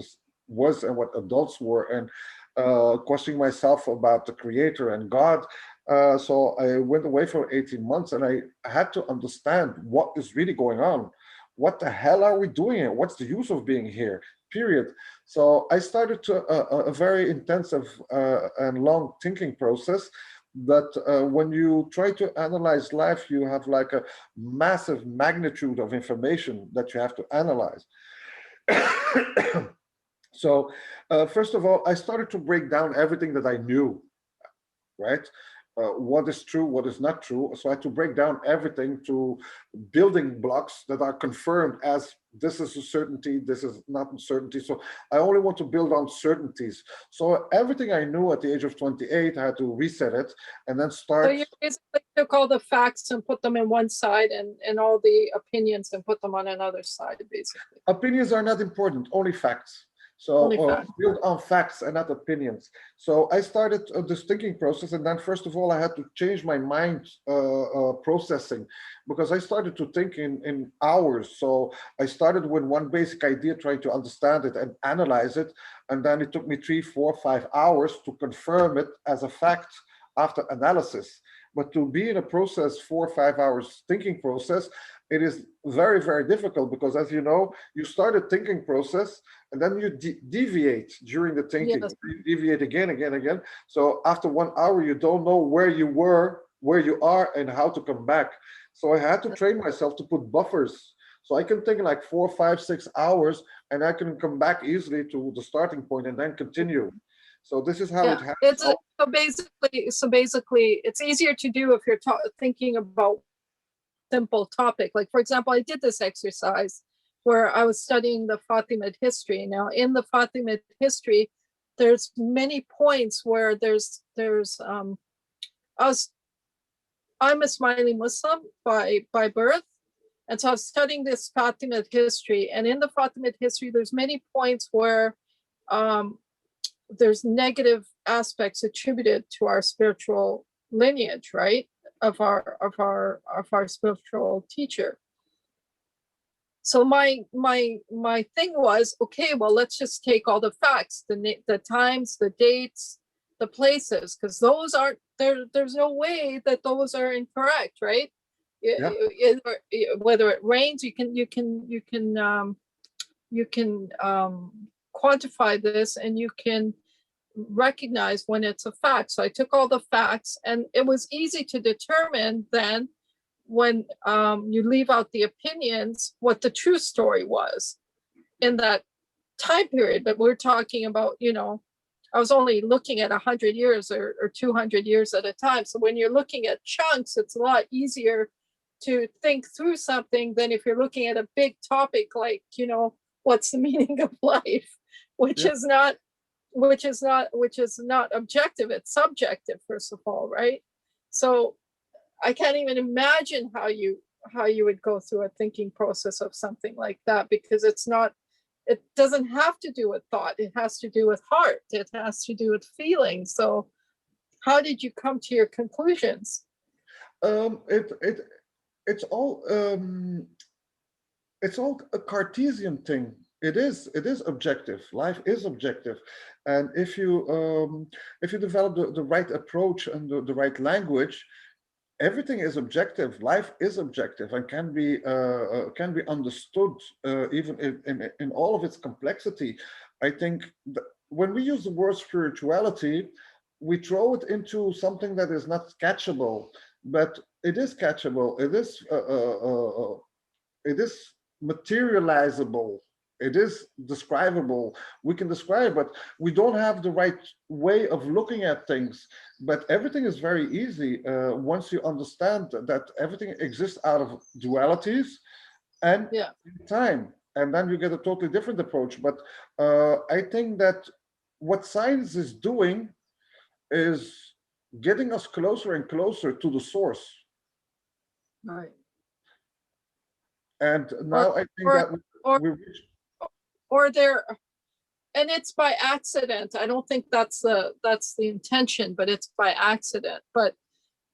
was and what adults were, and questioning myself about the creator and God. So I went away for 18 months, and I had to understand what is really going on. What the hell are we doing here? What's the use of being here? Period. So I started a very intensive and long thinking process that when you try to analyze life, you have like a massive magnitude of information that you have to analyze. So first of all, I started to break down everything that I knew, right? What is true, what is not true. So I had to break down everything to building blocks that are confirmed as this is a certainty, this is not a certainty. So I only want to build on certainties. So everything I knew at the age of 28, I had to reset it and then start. So you basically took all the facts and put them in one side, and all the opinions and put them on another side, basically. Opinions are not important, only facts. So build on facts and not opinions. So I started this thinking process, and then first of all, I had to change my mind processing, because I started to think in hours. So I started with one basic idea, trying to understand it and analyze it, and then it took me 3, 4, 5 hours to confirm it as a fact after analysis. But to be in a process, 4 or 5 hours thinking process, it is very, very difficult, because as you know, you start a thinking process and then you deviate during the thinking. Yes. You deviate again. So after 1 hour, you don't know where you were, where you are, and how to come back. So I had to train myself to put buffers. So I can think like 4, 5, 6 hours, and I can come back easily to the starting point and then continue. So this is how it Yeah, happens. so basically, it's easier to do if you're thinking about simple topic. Like, for example, I did this exercise where I was studying the Fatimid history. Now, in the Fatimid history, there's many points where I'm a Ismaili Muslim by birth, and so I was studying this Fatimid history. And in the Fatimid history, there's many points where there's negative aspects attributed to our spiritual lineage, right? Of our spiritual teacher. So my thing was, okay, well, let's just take all the facts, the times, the dates, the places, because those aren't there. There's no way that those are incorrect, right? Yeah. Whether it rains, you can quantify this, and you can recognize when it's a fact. So I took all the facts, and it was easy to determine then, when you leave out the opinions, what the true story was in that time period. But we're talking about, I was only looking at 100 years or 200 years at a time. So when you're looking at chunks, it's a lot easier to think through something than if you're looking at a big topic like, what's the meaning of life, which is not objective. It's subjective, first of all, right? So I can't even imagine how you would go through a thinking process of something like that, because it doesn't have to do with thought. It has to do with heart. It has to do with feeling. So how did you come to your conclusions? It's all a Cartesian thing. It is objective. Life is objective, and if you develop the right approach and the right language, everything is objective. Life is objective and can be understood even in all of its complexity. I think when we use the word spirituality, we throw it into something that is not catchable, but it is catchable. It is materializable. It is describable. We can describe, but we don't have the right way of looking at things. But everything is very easy once you understand that everything exists out of dualities and time. And then you get a totally different approach. But I think that what science is doing is getting us closer and closer to the source. Right. And now I think that we reached. Or there, and it's by accident. I don't think that's the intention, but it's by accident. But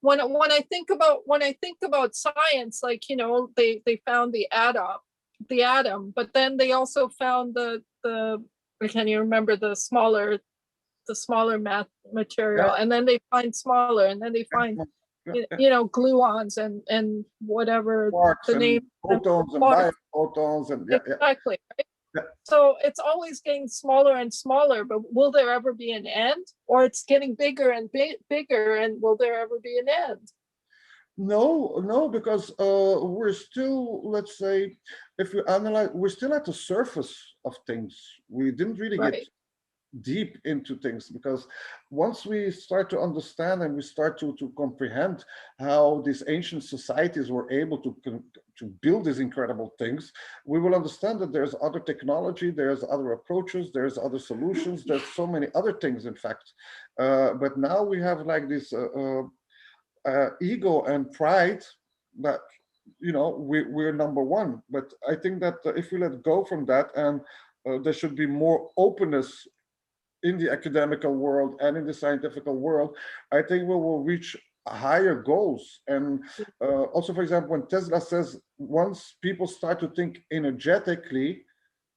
when I think about science, like, they found the atom, but then they also found the I can't even remember the smaller math material, and then they find smaller, and then they find gluons and whatever quarks the name, photons and biophotons and exactly. Right? Yeah. So it's always getting smaller and smaller, but will there ever be an end? Or it's getting bigger and bigger, and will there ever be an end? No, because we're still, let's say, if we analyze, we're still at the surface of things. We didn't really get deep into things, because once we start to understand and we start to comprehend how these ancient societies were able to build these incredible things, we will understand that there's other technology, there's other approaches, there's other solutions, there's so many other things, in fact. But now we have like this ego and pride that, we're number one. But I think that if we let go from that, and there should be more openness in the academical world and in the scientific world, I think we will reach higher goals. And also, for example, when Tesla says, once people start to think energetically,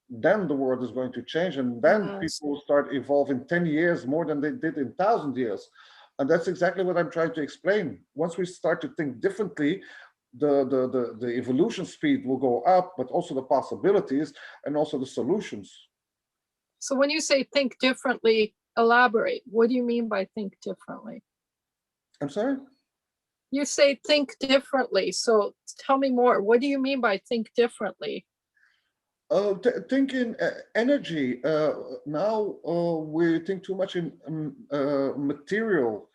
then the world is going to change, and then people will start evolving 10 years more than they did in 1,000 years. And that's exactly what I'm trying to explain. Once we start to think differently, the evolution speed will go up, but also the possibilities and also the solutions. So when you say think differently, elaborate. What do you mean by think differently? I'm sorry? You say think differently. So tell me more. What do you mean by think differently? Thinking energy. Now we think too much in material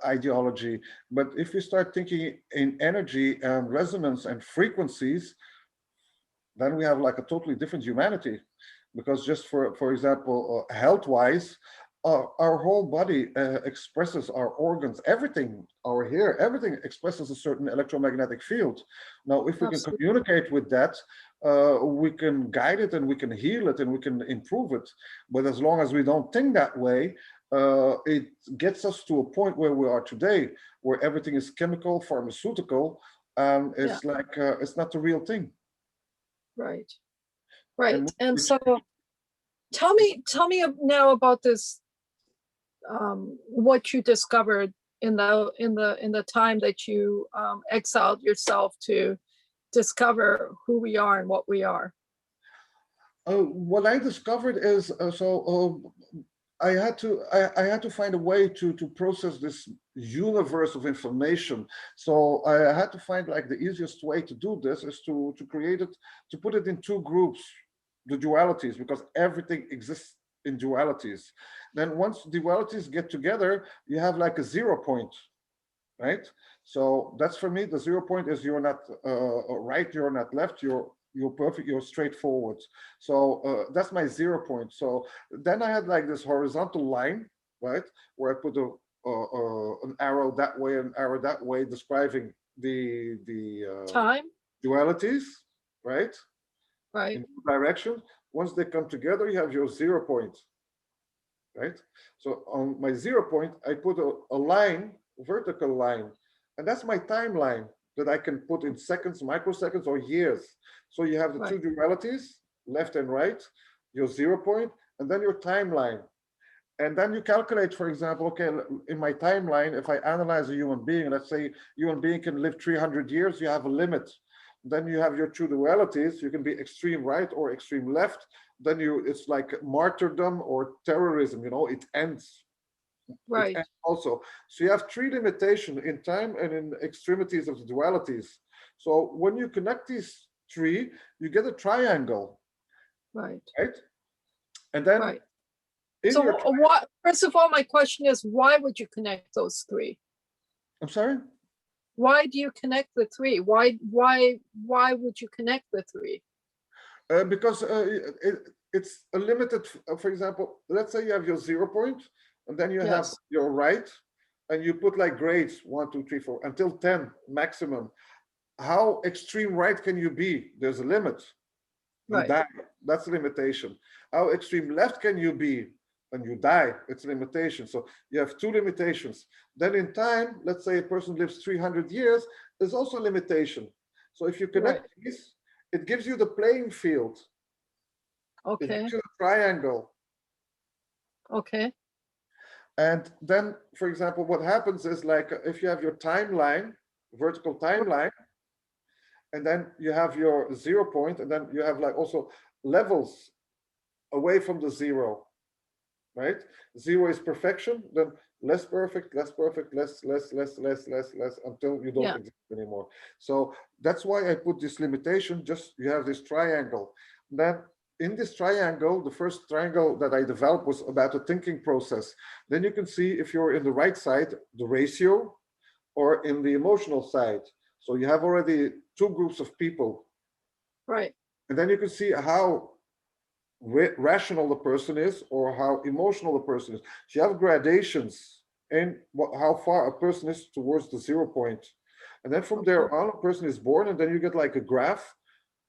ideology, but if we start thinking in energy and resonance and frequencies, then we have like a totally different humanity. Because just for example, health-wise, our whole body expresses our organs, everything, our hair, everything expresses a certain electromagnetic field. Now, if we can Absolutely. communicate with that, we can guide it and we can heal it and we can improve it. But as long as we don't think that way, it gets us to a point where we are today, where everything is chemical, pharmaceutical, and Yeah, it's like it's not the real thing. right. And Right. And which so tell me now about this, what you discovered in the time that you exiled yourself to discover who we are and what we are. what I discovered is I had to find a way to process this universe of information. So I had to find like the easiest way to do this is to create it, to put it in two groups, the dualities, because everything exists in dualities. Then once dualities get together, you have like a 0 point, right? So that's for me, the 0 point is you're not right, you're not left, you're perfect, you're straightforward. So that's my 0 point. So then I had like this horizontal line, right, where I put an arrow that way, an arrow that way, describing the Time, dualities, right, right, in two directions. Once they come together, you have your 0 point, right? So on my 0 point, I put a line, a vertical line, and that's my timeline that I can put in seconds, microseconds, or years. So you have the right, two dualities, left and right, your 0 point, and then your timeline. And then you calculate, for example, okay, in my timeline, if I analyze a human being, let's say human being can live 300 years, you have a limit. Then you have your two dualities. You can be extreme right or extreme left. Then it's like martyrdom or terrorism, it ends. It right, ends also. So you have three limitations in time and in extremities of the dualities. So when you connect these three, you get a triangle, right, right? And then right. in So your, what, first of all, my question is, why would you connect those three? I'm sorry? Why do you connect the three? Why would you connect the three? Because it's a limited, for example, let's say you have your 0 point, and then you have Yes, your right, and you put like grades 1, 2, 3, 4 until 10 maximum. How extreme right can you be? There's a limit. You right, die. That's a limitation. How extreme left can you be? And you die. It's a limitation. So you have two limitations. Then in time, let's say a person lives 300 years, there's also a limitation. So if you right. connect these, it gives you the playing field. It gives Okay, you a triangle. okay, And then, for example, what happens is like if you have your timeline, vertical timeline, and then you have your 0 point, and then you have like also levels away from the zero, right? Zero is perfection, then less perfect, less perfect, less, until you don't yeah, exist anymore. So that's why I put this limitation, just you have this triangle. Then in this triangle, the first triangle that I developed was about a thinking process. Then you can see if you're in the right side, the ratio, or in the emotional side. So you have already two groups of people. right, And then you can see how rational the person is or how emotional the person is. So you have gradations in how far a person is towards the 0 point. And then from okay, there on, a person is born, and then you get like a graph,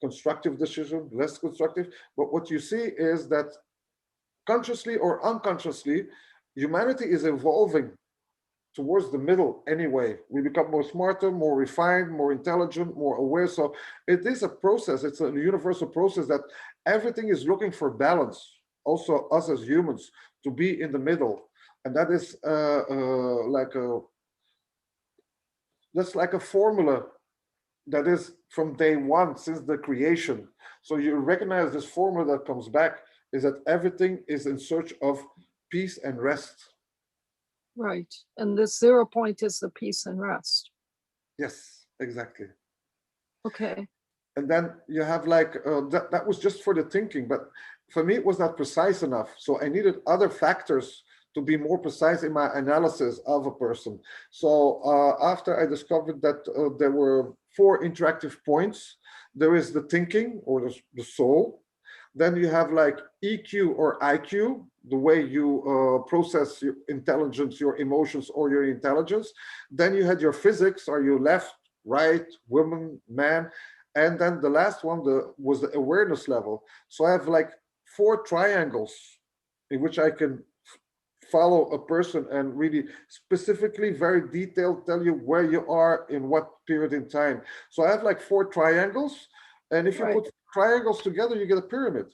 constructive decision, less constructive. But what you see is that consciously or unconsciously, humanity is evolving towards the middle anyway. We become more smarter, more refined, more intelligent, more aware. So it is a process. It's a universal process that everything is looking for balance. Also, us as humans to be in the middle, and that is that's like a formula that is from day one since the creation. So you recognize this formula that comes back is that everything is in search of peace and rest. right. And this 0 point is the peace and rest. Yes, exactly. Okay. And then you have like, that was just for the thinking, but for me, it was not precise enough. So I needed other factors to be more precise in my analysis of a person. So after I discovered that there were 4 interactive points, there is the thinking or the soul. Then you have like EQ or IQ, the way you process your intelligence, your emotions, or your intelligence. Then you had your physics, are you left, right, woman, man? And then the last one was the awareness level. So I have like 4 triangles in which I can follow a person and really specifically, very detailed, tell you where you are in what period in time. So I have like 4 triangles. And if you Right. put triangles together, you get a pyramid.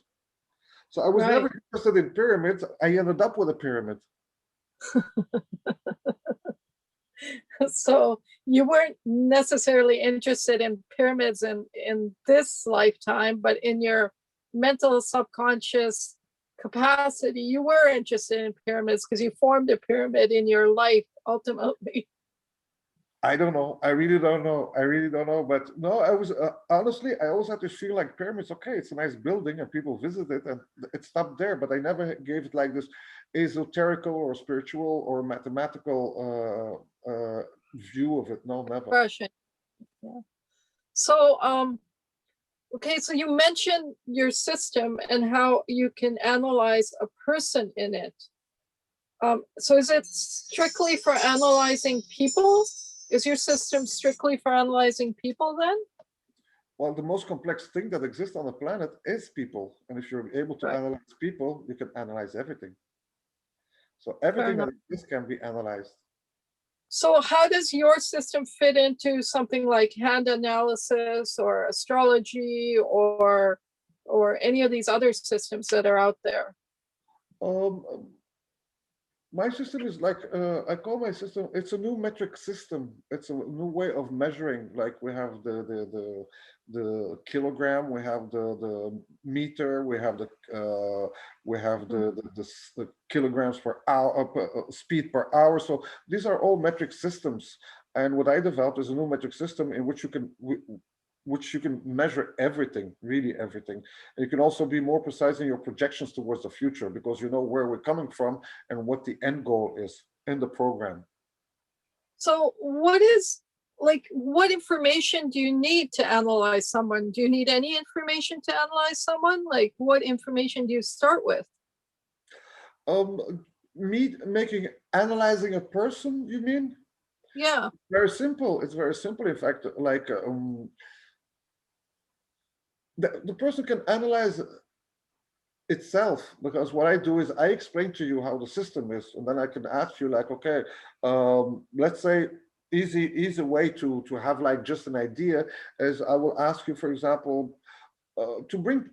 So I was Right. never interested in pyramids. I ended up with a pyramid. So you weren't necessarily interested in pyramids in this lifetime, but in your mental subconscious capacity, you were interested in pyramids because you formed a pyramid in your life ultimately. I don't know. I really don't know. I really don't know. But no, I was honestly, I always had to feel like pyramids. Okay, it's a nice building and people visit it, and it stopped there. But I never gave it like this esoterical or spiritual or mathematical view of it. No, never. Impression. Yeah. So okay, so you mentioned your system and how you can analyze a person in it. So is it strictly for analyzing people? Is your system strictly for analyzing people then? Well, the most complex thing that exists on the planet is people. And if you're able to Right. analyze people, you can analyze everything. So Fair everything that enough. exists can be analyzed. So how does your system fit into something like hand analysis or astrology or any of these other systems that are out there? Um, my system is like, I call my system, it's a new metric system. It's a new way of measuring. Like we have the kilogram, we have the meter, we have the kilograms per hour, speed per hour. So these are all metric systems. And what I developed is a new metric system in which you can measure everything, really everything. And you can also be more precise in your projections towards the future because you know where we're coming from and what the end goal is in the program. So what information do you need to analyze someone? Do you need any information to analyze someone? Like what information do you start with? Me making analyzing a person, you mean? Yeah. Very simple. It's very simple. In fact, like the person can analyze itself because what I do is I explain to you how the system is, and then I can ask you like, okay, let's say easy way to have like just an idea is I will ask you, for example, to bring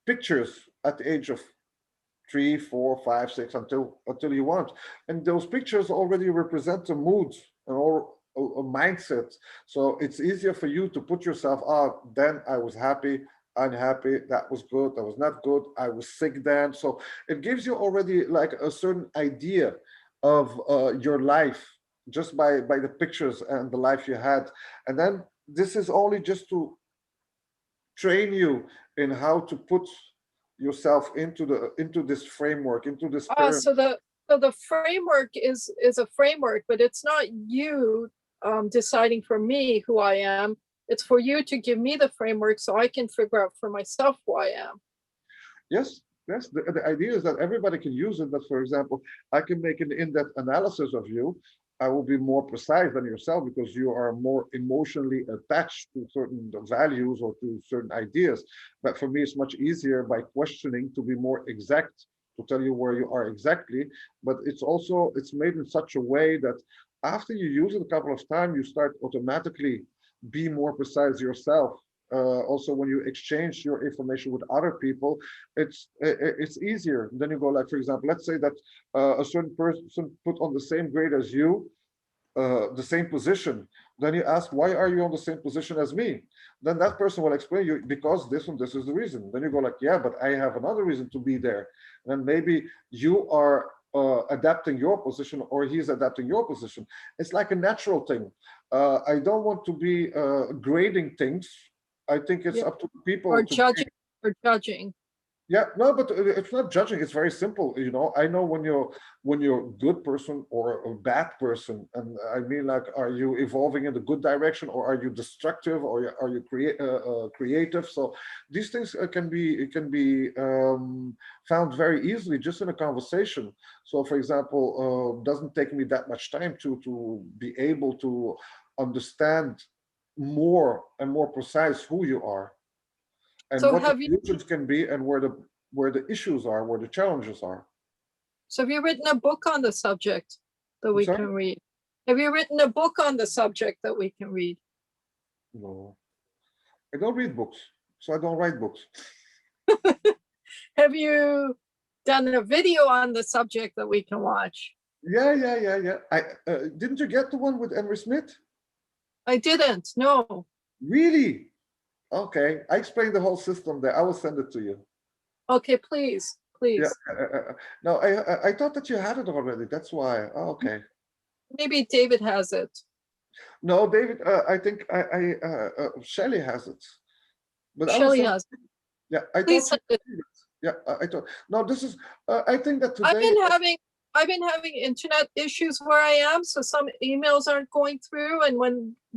pictures at the age of 3, 4, 5, 6 until you want, and those pictures already represent a mood and or a mindset. So it's easier for you to put yourself out. Then I was happy, unhappy, that was good, that was not good, I was sick then. So it gives you already like a certain idea of your life just by the pictures and the life you had. And then this is only just to train you in how to put yourself into this framework, into this pyramid. So the framework is a framework, but it's not you deciding for me who I am. It's for you to give me the framework so I can figure out for myself who I am. Yes, yes. The idea is that everybody can use it. But for example, I can make an in-depth analysis of you. I will be more precise than yourself because you are more emotionally attached to certain values or to certain ideas. But for me, it's much easier by questioning to be more exact, to tell you where you are exactly. But it's made in such a way that after you use it a couple of times, you start automatically be more precise yourself. Also, when you exchange your information with other people, it's easier. Then you go like, for example, let's say that a certain person put on the same grade as you, the same position. Then you ask, why are you on the same position as me? Then that person will explain you because this and this is the reason. Then you go like, yeah, but I have another reason to be there. And then maybe you are adapting your position or he's adapting your position. It's like a natural thing. I don't want to be grading things. I think it's Yeah. up to people Or to. judging. Yeah, no, but it's not judging. It's very simple. You know, I know when you're a good person or a bad person, and I mean, like, are you evolving in the good direction, or are you destructive, or are you creative? So these things can be found very easily just in a conversation. So, for example, doesn't take me that much time to be able to understand more and more precise who you are and So what the have you solutions can be and where the issues are, where the challenges are. so have you written a book on the subject that I'm we sorry? can read? Have you written a book on the subject that we can read? No, I don't read books, so I don't write books. Have you done a video on the subject that we can watch? Yeah. I didn't you get the one with Emery Smith? I didn't. No. Really? Okay, I explained the whole system there. I will send it to you. Okay, please, Yeah. please. No, I thought that you had it already. That's why. Oh, okay. Maybe David has it. No, David. I think Shelley has it, but I will Shelley send. has it. Yeah, I Please thought she. send it. Yeah, I thought. No, this is. I think that I've today. been having I've been having internet issues where I am, so some emails aren't going through, and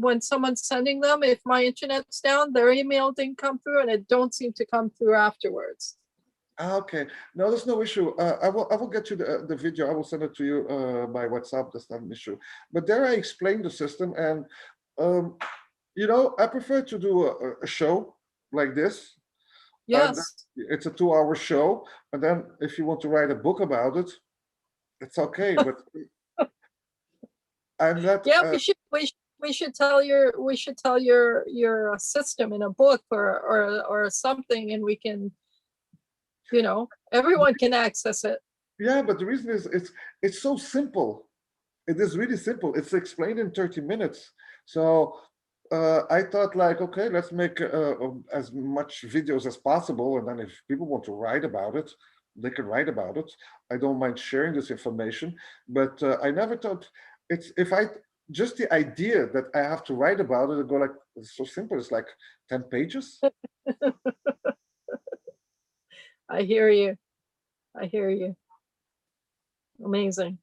when someone's sending them, if my internet's down, their email didn't come through, and it don't seem to come through afterwards. Okay, no, there's no issue. I will get you the video. I will send it to you by WhatsApp. That's not an issue. But there I explain the system, and um, you know, I prefer to do a show like this, and Yes. it's a 2 hour show. And then if you want to write a book about it, it's okay. But I'm not. Yeah, we should tell your system in a book or something, and we can, everyone can access it. Yeah, but the reason is it's so simple. It is really simple. It's explained in 30 minutes. So I thought like, okay, let's make as much videos as possible. And then if people want to write about it, they can write about it. I don't mind sharing this information, but I never thought if I, just the idea that I have to write about it, and go like, it's so simple. It's like 10 pages. I hear you. I hear you. Amazing.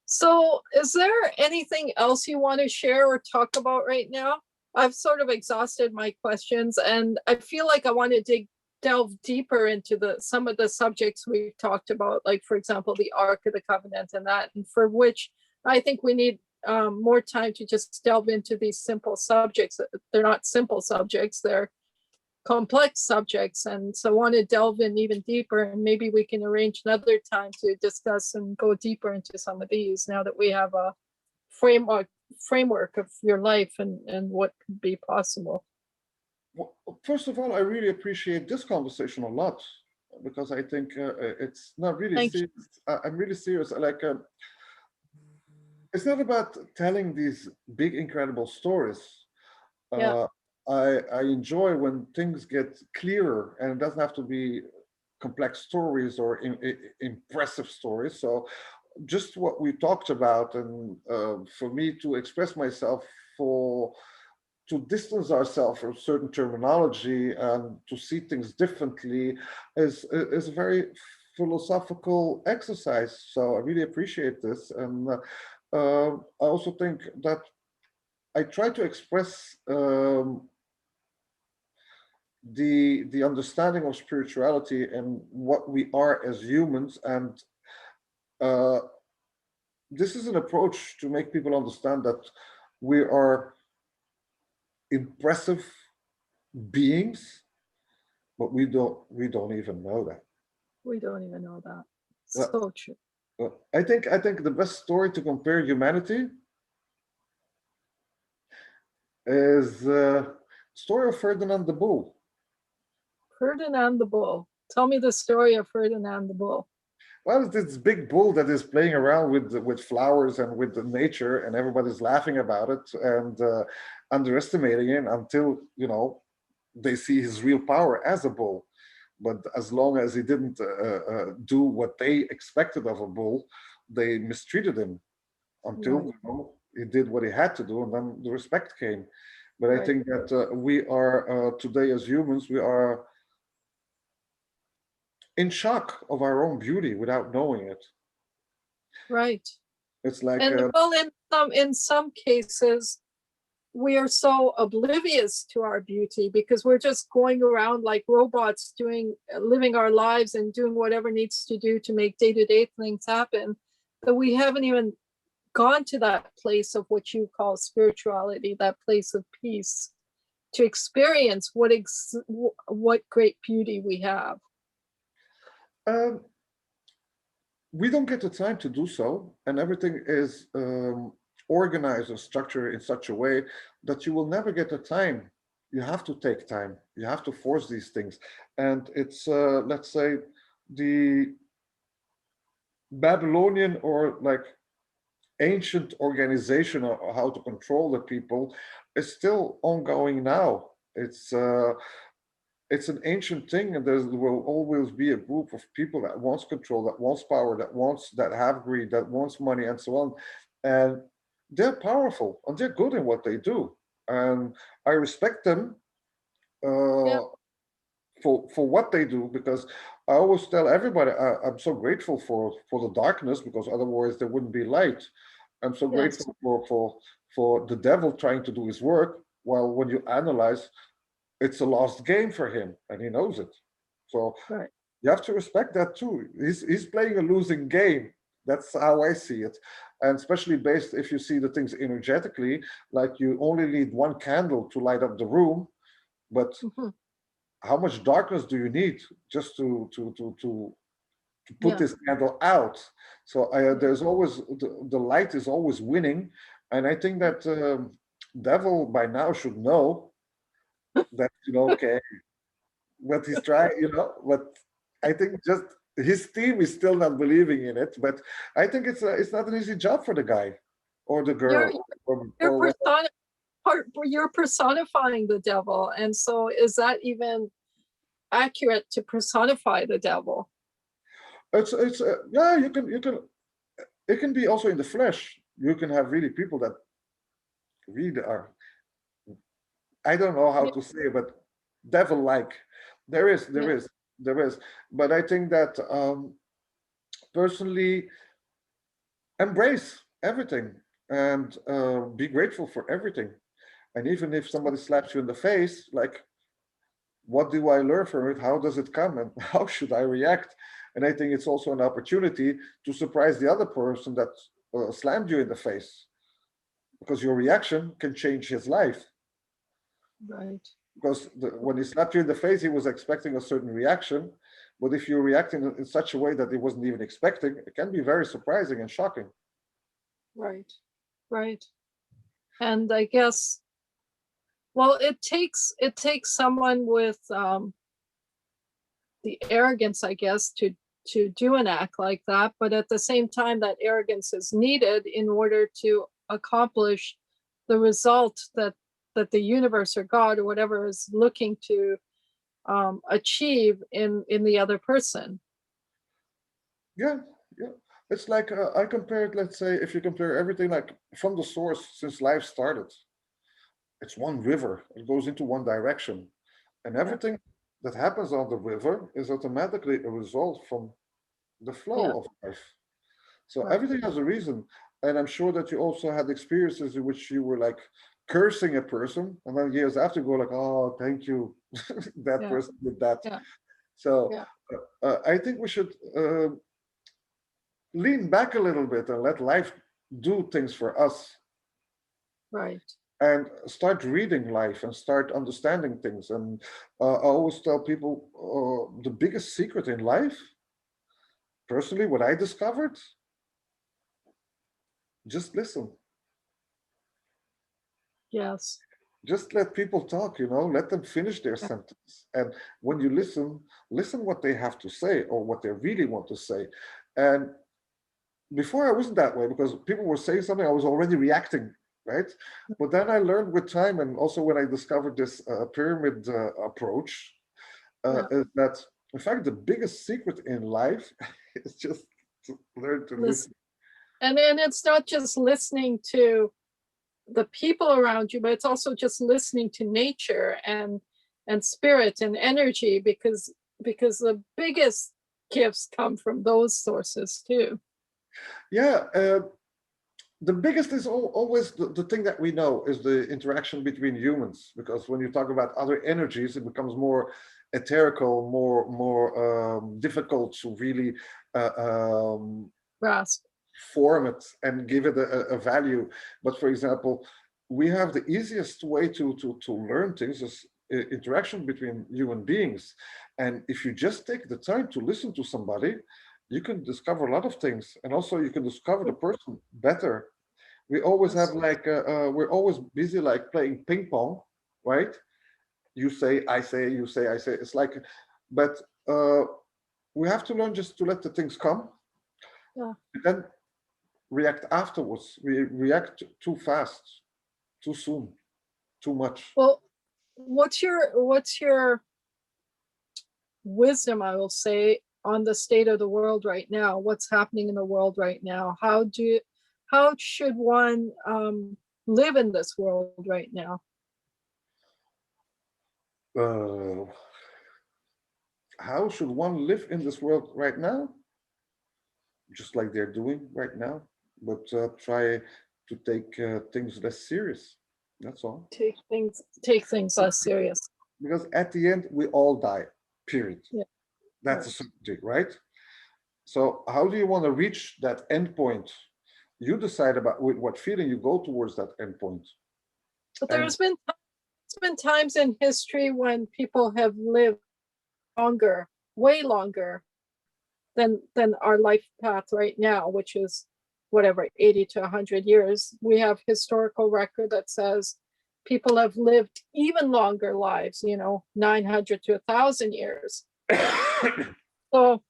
So is there anything else you want to share or talk about right now? I've sort of exhausted my questions, and I feel like I want to delve deeper into some of the subjects we've talked about, like, for example, the Ark of the Covenant and that, and for which I think we need more time to just delve into these simple subjects. They're not simple subjects, they're complex subjects, and so I want to delve in even deeper, and maybe we can arrange another time to discuss and go deeper into some of these now that we have a framework of your life and what could be possible. Well, first of all, I really appreciate this conversation a lot because I think it's not really Thank you. serious. I'm really serious. Like, it's not about telling these big, incredible stories. Yeah. Uh, I enjoy when things get clearer, and it doesn't have to be complex stories or impressive stories. So, just what we talked about, and for me to express myself, to distance ourselves from certain terminology and to see things differently is a very philosophical exercise. So I really appreciate this, and I also think that I try to express the understanding of spirituality and what we are as humans, and uh, this is an approach to make people understand that we are impressive beings, but we don't even know that. We don't even know that. Uh, So true. I think the best story to compare humanity is story of Ferdinand the Bull. Ferdinand the Bull. Tell me the story of Ferdinand the Bull. Well, it's this big bull that is playing around with flowers and with the nature, and everybody's laughing about it and underestimating it until they see his real power as a bull. But as long as he didn't do what they expected of a bull, they mistreated him until Right. he did what he had to do, and then the respect came. But I Right. think that we are today as humans, we are in shock of our own beauty without knowing it. Right. It's like, And well, in some cases, we are so oblivious to our beauty because we're just going around like robots doing living our lives and doing whatever needs to do to make day-to-day things happen, that we haven't even gone to that place of what you call spirituality, that place of peace, to experience what great beauty we have. um, we don't get the time to do so, and everything is organized and structured in such a way that you will never get the time. You have to take time. You have to force these things, and it's let's say the Babylonian or like ancient organization of how to control the people is still ongoing now. It's an ancient thing, and there will always be a group of people that wants control, that wants power, that have greed, that wants money, and so on. And they're powerful and they're good in what they do, and I respect them Yeah. uh, for what they do, because I always tell everybody I'm so grateful for the darkness, because otherwise there wouldn't be light. I'm so Yes. grateful for the devil trying to do his work. While when you analyze, it's a lost game for him, and he knows it. So Right. you have to respect that too. He's playing a losing game. That's how I see it, and especially based if you see the things energetically, like you only need one candle to light up the room, but Hmm. how much darkness do you need just to put Yeah. this candle out? So Yeah. there's always the light is always winning, and I think that devil by now should know that, okay, what he's trying, but I think just his team is still not believing in it. But I think it's not an easy job for the guy or the You're girl, you're or what. you're personifying the devil, and so is that even accurate to personify the devil? It's yeah, you can it can be also in the flesh. You can have really people that really are, I don't know how Yeah. to say, but devil-like. There is, there Yeah. is, there is. But I think that personally, embrace everything and be grateful for everything. And even if somebody slaps you in the face, like, what do I learn from it? How does it come? And how should I react? And I think it's also an opportunity to surprise the other person that slammed you in the face, because your reaction can change his life. Right. Because when he slapped you in the face, he was expecting a certain reaction. But if you react in such a way that he wasn't even expecting, it can be very surprising and shocking. Right. Right. And I guess, well, it takes someone with the arrogance, I guess, to do an act like that. But at the same time, that arrogance is needed in order to accomplish the result that the universe or God or whatever is looking to achieve in the other person. Yeah, yeah. It's like I compared, let's say, if you compare everything like from the source since life started, it's one river. It goes into one direction. And Yeah. everything that happens on the river is automatically a result from the Yeah. flow of life. So Right. everything has a reason. And I'm sure that you also had experiences in which you were like cursing a person, and then years after go like, oh, thank you, that Yeah. person did that. Yeah. So Yeah. I think we should lean back a little bit and let life do things for us, Right. and start reading life and start understanding things. And I always tell people the biggest secret in life, personally, what I discovered, just listen. Yes. Just let people talk, let them finish their Yeah. sentence. And when you listen what they have to say or what they really want to say. And before I wasn't that way, because people were saying something, I was already reacting, right? But then I learned with time, and also when I discovered this pyramid approach, Yeah. is that in fact the biggest secret in life is just to learn to Listen. listen. And then it's not just listening to the people around you, but it's also just listening to nature and spirit and energy, because the biggest gifts come from those sources too. Yeah, the biggest is always the thing that we know is the interaction between humans, because when you talk about other energies, it becomes more etherical, more difficult to really Grasp. form it and give it a value. But for example, we have the easiest way to learn things is interaction between human beings. And if you just take the time to listen to somebody, you can discover a lot of things, and also you can discover the person better. We always have like we're always busy like playing ping pong, right? You say, I say, you say, I say. It's like, but we have to learn just to let the things come, Yeah. and then react afterwards. We react too fast, too soon, too much. Well, what's your wisdom, I will say, on the state of the world right now? What's happening in the world right now? How should one live in this world right now? How should one live in this world right now? Just like they're doing right now, but try to take things less serious. That's all. Take things less serious. Because at the end, we all die, period. Yeah. That's a certainty, right? So how do you want to reach that end point? You decide about with what feeling you go towards that end point. But there's been times in history when people have lived longer, way longer than our life path right now, which is whatever, 80 to 100 years. We have historical record that says people have lived even longer lives, 900 to 1,000 years. So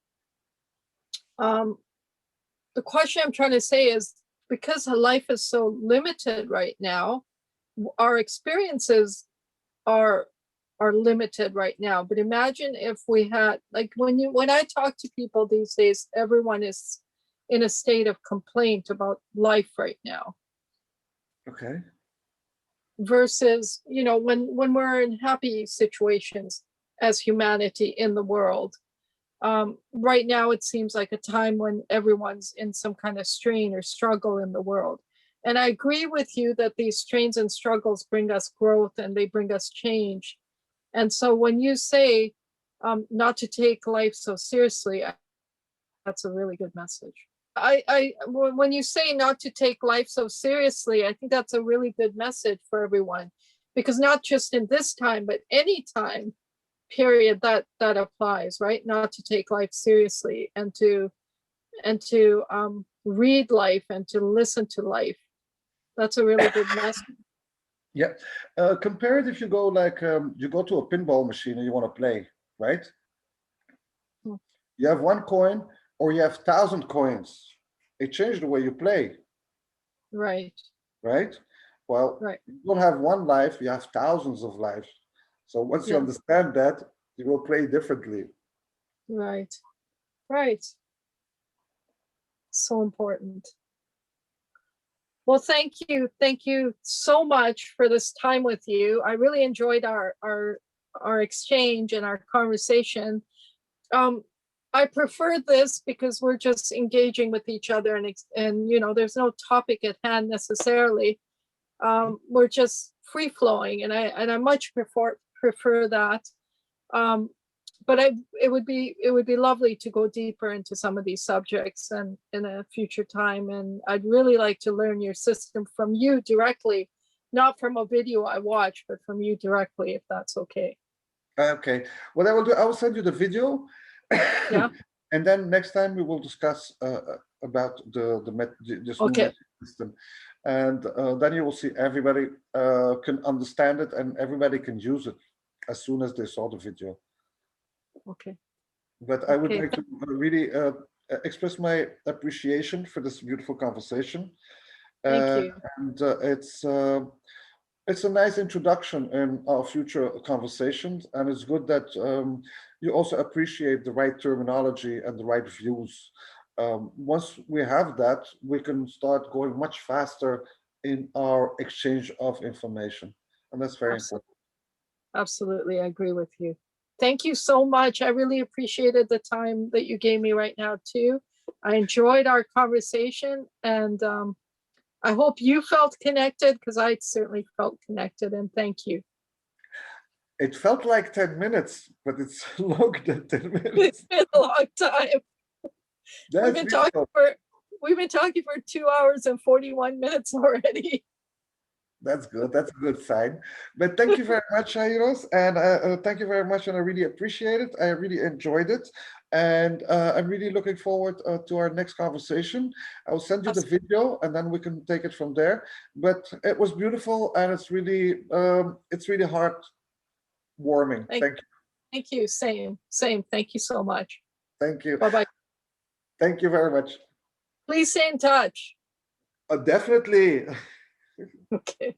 the question I'm trying to say is, because life is so limited right now, our experiences are limited right now. But imagine if we had, like, when I talk to people these days, everyone is in a state of complaint about life right now. Okay. Versus, when we're in happy situations as humanity in the world. Right now, it seems like a time when everyone's in some kind of strain or struggle in the world. And I agree with you that these strains and struggles bring us growth and they bring us change. And so when you say not to take life so seriously, that's a really good message. When you say not to take life so seriously, I think that's a really good message for everyone, because not just in this time, but any time period that applies, right? Not to take life seriously, and to read life and to listen to life. That's a really good message. Yeah. Compare it if you go like you go to a pinball machine and you want to play, right? You have one coin or you have 1,000 coins. It changed the way you play. Right. Right? Well, right. You don't have one life, you have thousands of lives. So once you understand that, you will play differently. Right. Right. So important. Well, thank you. Thank you so much for this time with you. I really enjoyed our exchange and our conversation. I prefer this because we're just engaging with each other, and there's no topic at hand necessarily. We're just free flowing, and I much prefer that. But it would be lovely to go deeper into some of these subjects and in a future time. And I'd really like to learn your system from you directly, not from a video I watch, but from you directly, if that's okay. Okay. What I will do, I will send you the video. Yeah. And then next time we will discuss about this new system, and then you will see everybody can understand it and everybody can use it as soon as they saw the video. Okay. But I would like to really express my appreciation for this beautiful conversation. Thank you. And it's a nice introduction in our future conversations, and it's good that you also appreciate the right terminology and the right views. Once we have that, we can start going much faster in our exchange of information. And that's very important. Absolutely, I agree with you. Thank you so much. I really appreciated the time that you gave me right now too. I enjoyed our conversation, and I hope you felt connected, because I certainly felt connected, and thank you. It felt like 10 minutes, but it's longer than 10 minutes. It's been a long time. That's We've been talking for 2 hours and 41 minutes already. That's good. That's a good sign. But thank you very much, Jairos. And thank you very much. And I really appreciate it. I really enjoyed it. And I'm really looking forward to our next conversation. I will send you the video and then we can take it from there. But it was beautiful, and it's really heartwarming. Thank you. Thank you. Same. Thank you so much. Thank you. Bye-bye. Thank you very much. Please stay in touch. Definitely. Okay.